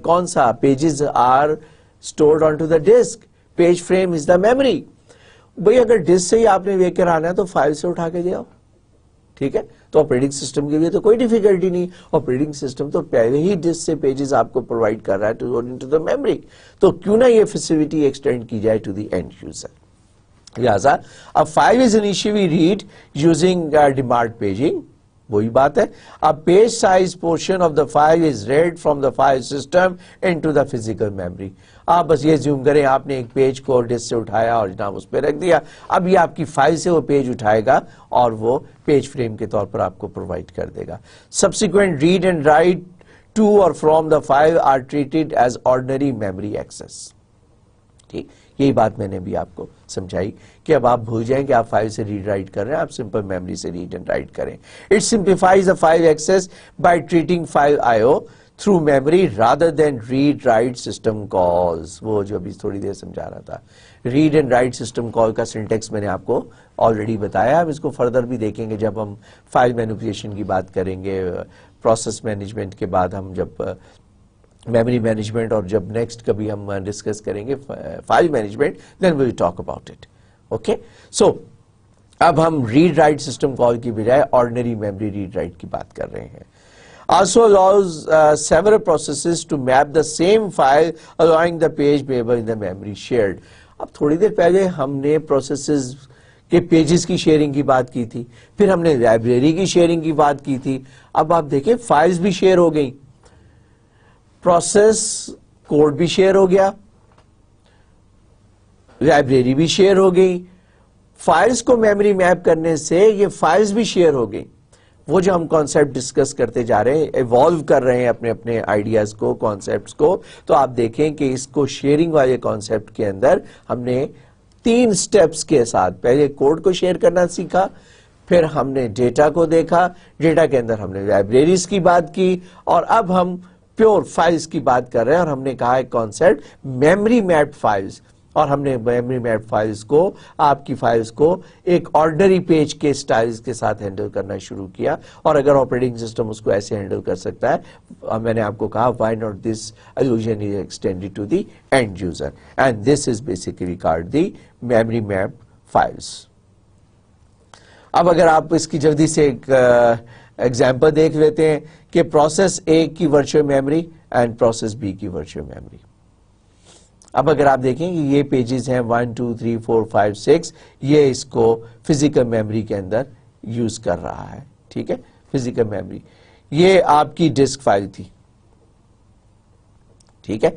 کون سا؟ Pages are stored on to the disk, page frame is the memory. بھئی اگر ڈسک سے ہی آپ نے لے کر آنا ہے تو فائل سے اٹھا کے دے آؤ، ٹھیک ہے. تو آپریٹنگ سسٹم کے لیے تو کوئی ڈیفیکلٹی نہیں، آپریٹنگ سسٹم تو پہلے ہی ڈسک سے پیجز آپ کو پرووائڈ کر رہا ہے ٹو دا میموری، تو کیوں نہ یہ فیسلٹی ایکسٹینڈ کی جائے ٹو دی اینڈ یوزر. لہٰذا اب file is initially read using demand paging, وہی بات ہے. اب page size portion of the file is read from the file system into the physical memory. آپ بس یہ زوم کریں آپ نے ایک پیج کو ڈسک سے اٹھایا اور جناب اس پہ رکھ دیا، اب یہ آپ کی فائل سے وہ پیج اٹھائے گا اور وہ پیج فریم کے طور پر آپ کو پرووائڈ کر دے گا. Subsequent read and write to or from the file are treated as ordinary memory access. ٹھیک, یہی بات میں نے بھی آپ کو سمجھائی کہ اب آپ بھول جائیں کہ آپ فائل سے ریڈ رائٹ کر رہے ہیں, آپ سمپل میموری سے ریڈ اینڈ رائٹ کریں. It simplifies the file access by treating file IO through memory rather than read write system calls. وہ جو ابھی تھوڑی دیر سمجھا رہا تھا, read and write system call کا سنٹیکس میں نے آپ کو آلریڈی بتایا. ہم اس کو فردر بھی دیکھیں گے جب ہم فائل مینیپولیشن کی بات کریں گے, پروسیس مینجمنٹ کے بعد ہم جب میموری مینجمنٹ, اور جب نیکسٹ کبھی ہم ڈسکس کریں گے file management, then we will talk about it. Okay, so اب ہم ریڈ رائٹ سسٹم کال کی بجائے آرڈنری میموری ریڈ رائٹ کی بات کر رہے ہیں. Also allows several processes to map the same file, allowing the page payable in the memory shared. اب تھوڑی دیر پہلے ہم نے پروسیسز کے پیجز کی شیئرنگ کی بات کی تھی, پھر ہم نے لائبریری کی شیئرنگ کی بات کی تھی. اب آپ دیکھیں فائلز بھی شیئر ہو گئی, پروسیس کوڈ بھی شیئر ہو گیا, لائبریری بھی شیئر ہو گئی. فائلز کو میموری میپ کرنے سے یہ فائلز بھی شیئر ہو گئی. وہ جو ہم کانسیپٹ ڈسکس کرتے جا رہے ہیں, ایوالو کر رہے ہیں اپنے اپنے آئیڈیاز کو, کانسیپٹس کو, تو آپ دیکھیں کہ اس کو شیئرنگ والے کانسیپٹ کے اندر ہم نے 3 سٹیپس کے ساتھ پہلے کوڈ کو شیئر کرنا سیکھا, پھر ہم نے ڈیٹا کو دیکھا, ڈیٹا کے اندر ہم نے لائبریریز کی بات کی, اور اب ہم پیور فائلز کی بات کر رہے ہیں. اور ہم نے کہا ہے کانسیپٹ میموری میپڈ فائلز, اور ہم نے میموری میپڈ فائلز کو, آپ کی فائلز کو ایک آرڈنری پیج کے سٹائلز کے ساتھ ہینڈل کرنا شروع کیا. اور اگر آپریٹنگ سسٹم اس کو ایسے ہینڈل کر سکتا ہے, میں نے آپ کو کہا why not this illusion is extended to the end user, and this is basically called the memory mapped files. اب اگر آپ اس کی جلدی سے ایک ایگزامپل دیکھ لیتے ہیں کہ پروسیس A کی virtual memory and process B کی ورچوئل میموری. اب اگر آپ دیکھیں کہ یہ پیجز ہیں 1 2 3 4 5 6, یہ اس کو فزیکل میموری کے اندر یوز کر رہا ہے. ٹھیک ہے, فزیکل میموری یہ آپ کی ڈسک فائل تھی. ٹھیک ہے,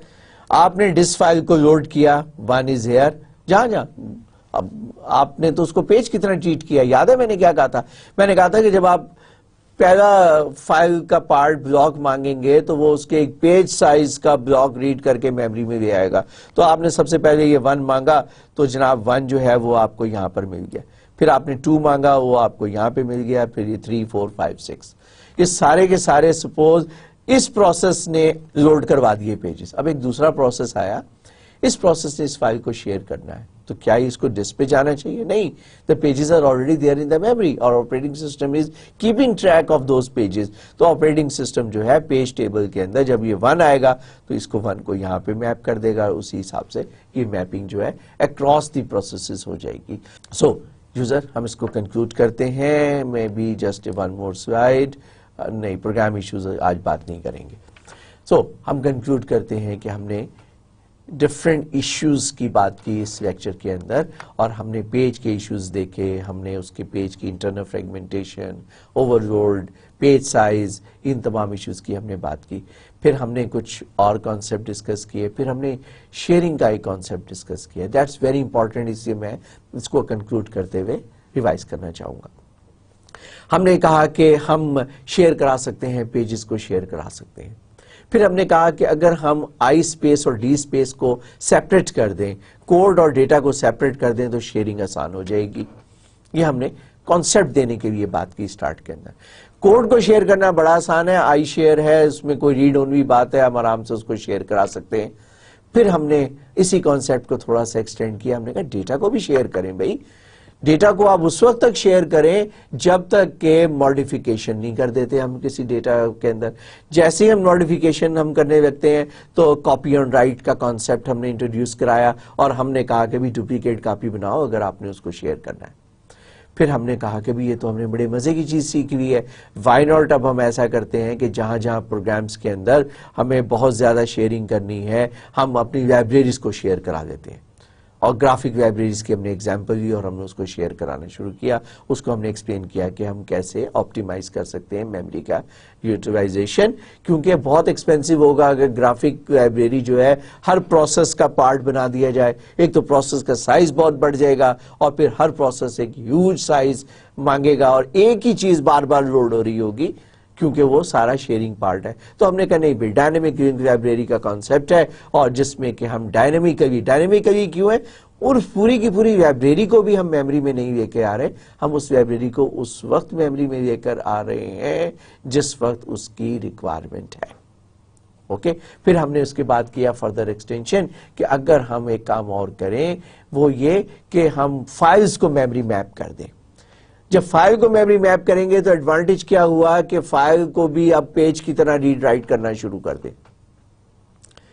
آپ نے ڈسک فائل کو لوڈ کیا, 1 is here, جہاں اب آپ نے تو اس کو پیج کی طرح ٹریٹ کیا. یاد ہے میں نے کیا کہا تھا؟ میں نے کہا تھا کہ جب آپ پہلا فائل کا پارٹ بلاک مانگیں گے تو وہ اس کے ایک پیج سائز کا بلاک ریڈ کر کے میموری میں لے آئے گا. تو آپ نے سب سے پہلے یہ 1 مانگا, تو جناب 1 جو ہے وہ آپ کو یہاں پر مل گیا. پھر آپ نے 2 مانگا, وہ آپ کو یہاں پہ مل گیا. پھر یہ 3 4 5 6, یہ سارے کے سارے سپوز اس پروسیس نے لوڈ کروا دیے پیجز. اب ایک دوسرا پروسیس آیا, اس پروسیس نے اس فائل کو شیئر کرنا ہے, تو کیا اس کو ڈسک پہ جانا چاہیے؟ نہیں. The pages are already there in the memory, اور operating system is keeping track of those pages. تو operating system جو ہے پیج ٹیبل کے اندر جب یہ 1 آئے گا تو اس کو 1 کو یہاں پہ میپ کر دے گا. اسی حساب سے یہ میپنگ جو ہے across the processes ہو جائے گی. So یوزر, ہم اس کو کنکلوڈ کرتے ہیں. میں بھی جسٹ 1 more slide, نہیں پروگرام ایشوز آج بات نہیں کریں گے. So ہم کنکلوڈ کرتے ہیں کہ ہم نے ڈفرینٹ ایشوز کی بات کی اس لیکچر کے اندر, اور ہم نے پیج کے ایشوز دیکھے, ہم نے اس کے پیج کی internal fragmentation, overload, page size, ان تمام ایشوز کی ہم نے بات کی. پھر ہم نے کچھ اور کانسیپٹ ڈسکس کیے, پھر ہم نے شیئرنگ کا ایک کانسیپٹ ڈسکس کیا. دیٹس ویری امپورٹنٹ, اس لیے میں اس کو کنکلوڈ کرتے ہوئے ریوائز کرنا چاہوں گا. ہم نے کہا کہ ہم شیئر کرا سکتے ہیں, پیجز کو شیئر کرا سکتے ہیں. پھر ہم نے کہا کہ اگر ہم آئی اسپیس اور ڈی اسپیس کو سیپریٹ کر دیں, کوڈ اور ڈیٹا کو سیپریٹ کر دیں, تو شیئرنگ آسان ہو جائے گی. یہ ہم نے کانسیپٹ دینے کے لیے بات کی اسٹارٹ کے اندر. کوڈ کو شیئر کرنا بڑا آسان ہے, آئی شیئر ہے, اس میں کوئی ریڈ اونلی بات ہے, ہم آرام سے اس کو شیئر کرا سکتے ہیں. پھر ہم نے اسی کانسیپٹ کو تھوڑا سا ایکسٹینڈ کیا, ہم نے کہا ڈیٹا کو بھی شیئر کریں. بھائی ڈیٹا کو آپ اس وقت تک شیئر کریں جب تک کہ ماڈیفیکیشن نہیں کر دیتے ہم کسی ڈیٹا کے اندر. جیسے ہی ہم ماڈیفیکیشن ہم کرنے لگتے ہیں تو کاپی اینڈ رائٹ کا کانسیپٹ ہم نے انٹروڈیوس کرایا, اور ہم نے کہا کہ بھی ڈپلیکیٹ کاپی بناؤ اگر آپ نے اس کو شیئر کرنا ہے. پھر ہم نے کہا کہ بھی یہ تو ہم نے بڑے مزے کی چیز سیکھ لی ہے, وائی ناٹ اب ہم ایسا کرتے ہیں کہ جہاں جہاں پروگرامز کے اندر ہمیں بہت زیادہ شیئرنگ کرنی ہے, ہم اپنی لائبریریز کو شیئر کرا دیتے ہیں. اور گرافک لائبریریز کی ہم نے ایگزامپل لی اور ہم نے اس کو شیئر کرانا شروع کیا. اس کو ہم نے ایکسپلین کیا کہ ہم کیسے آپٹیمائز کر سکتے ہیں میموری کا یوٹیلائزیشن, کیونکہ بہت ایکسپینسو ہوگا اگر گرافک لائبریری جو ہے ہر پروسیس کا پارٹ بنا دیا جائے. ایک تو پروسیس کا سائز بہت بڑھ جائے گا, اور پھر ہر پروسیس ایک ہیوج سائز مانگے گا, اور ایک ہی چیز بار بار لوڈ ہو رہی ہوگی, کیونکہ وہ سارا شیئرنگ پارٹ ہے. تو ہم نے کہا نہیں بھی ڈائنامک لائبریری کا کانسیپٹ ہے اور جس میں کہ ہم ڈائنامکلی کیوں ہے، اور پوری کی پوری لائبریری کو بھی ہم میموری میں نہیں لے کے آ رہے، ہم اس لائبریری کو اس وقت میموری میں لے کر آ رہے ہیں جس وقت اس کی ریکوائرمنٹ ہے. اوکے، پھر ہم نے اس کے بعد کیا فردر ایکسٹینشن کہ اگر ہم ایک کام اور کریں وہ یہ کہ ہم فائلز کو میموری میپ کر دیں. جب فائل کو میموری میپ کریں گے تو ایڈوانٹیج کیا ہوا کہ فائل کو بھی اب پیج کی طرح ریڈ رائٹ کرنا شروع کر دیں.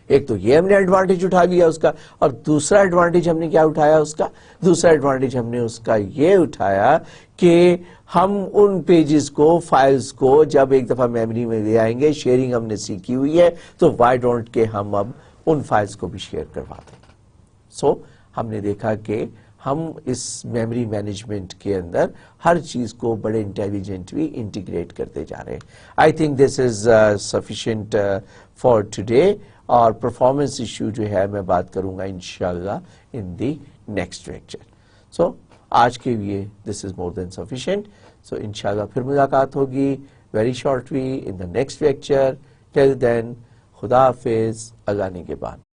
ایک تو یہ ہم نے ایڈوانٹیج اٹھا لیا اس کا، اور دوسرا ایڈوانٹیج ہم نے کیا اٹھایا اس کا؟ دوسرا ایڈوانٹیج ہم نے اس کا یہ اٹھایا کہ ہم ان پیجز کو، فائلز کو جب ایک دفعہ میموری میں لے آئیں گے، شیئرنگ ہم نے سیکھی ہوئی ہے تو وائی ڈونٹ کہ ہم اب ان فائلز کو بھی شیئر کروا دیں. سو ہم نے دیکھا کہ ہم اس میموری مینجمنٹ کے اندر ہر چیز کو بڑے انٹیلیجنٹلی انٹیگریٹ کرتے جا رہے ہیں. I think this is sufficient for today, اور پرفارمنس ایشو جو ہے میں بات کروں گا انشاءاللہ ان دی نیکسٹ لیکچر. سو آج کے لیے دس از مور دین سفیشینٹ. سو انشاءاللہ پھر ملاقات ہوگی very shortly in the next lecture. Till then خدا حافظ، اللہ نگہبان.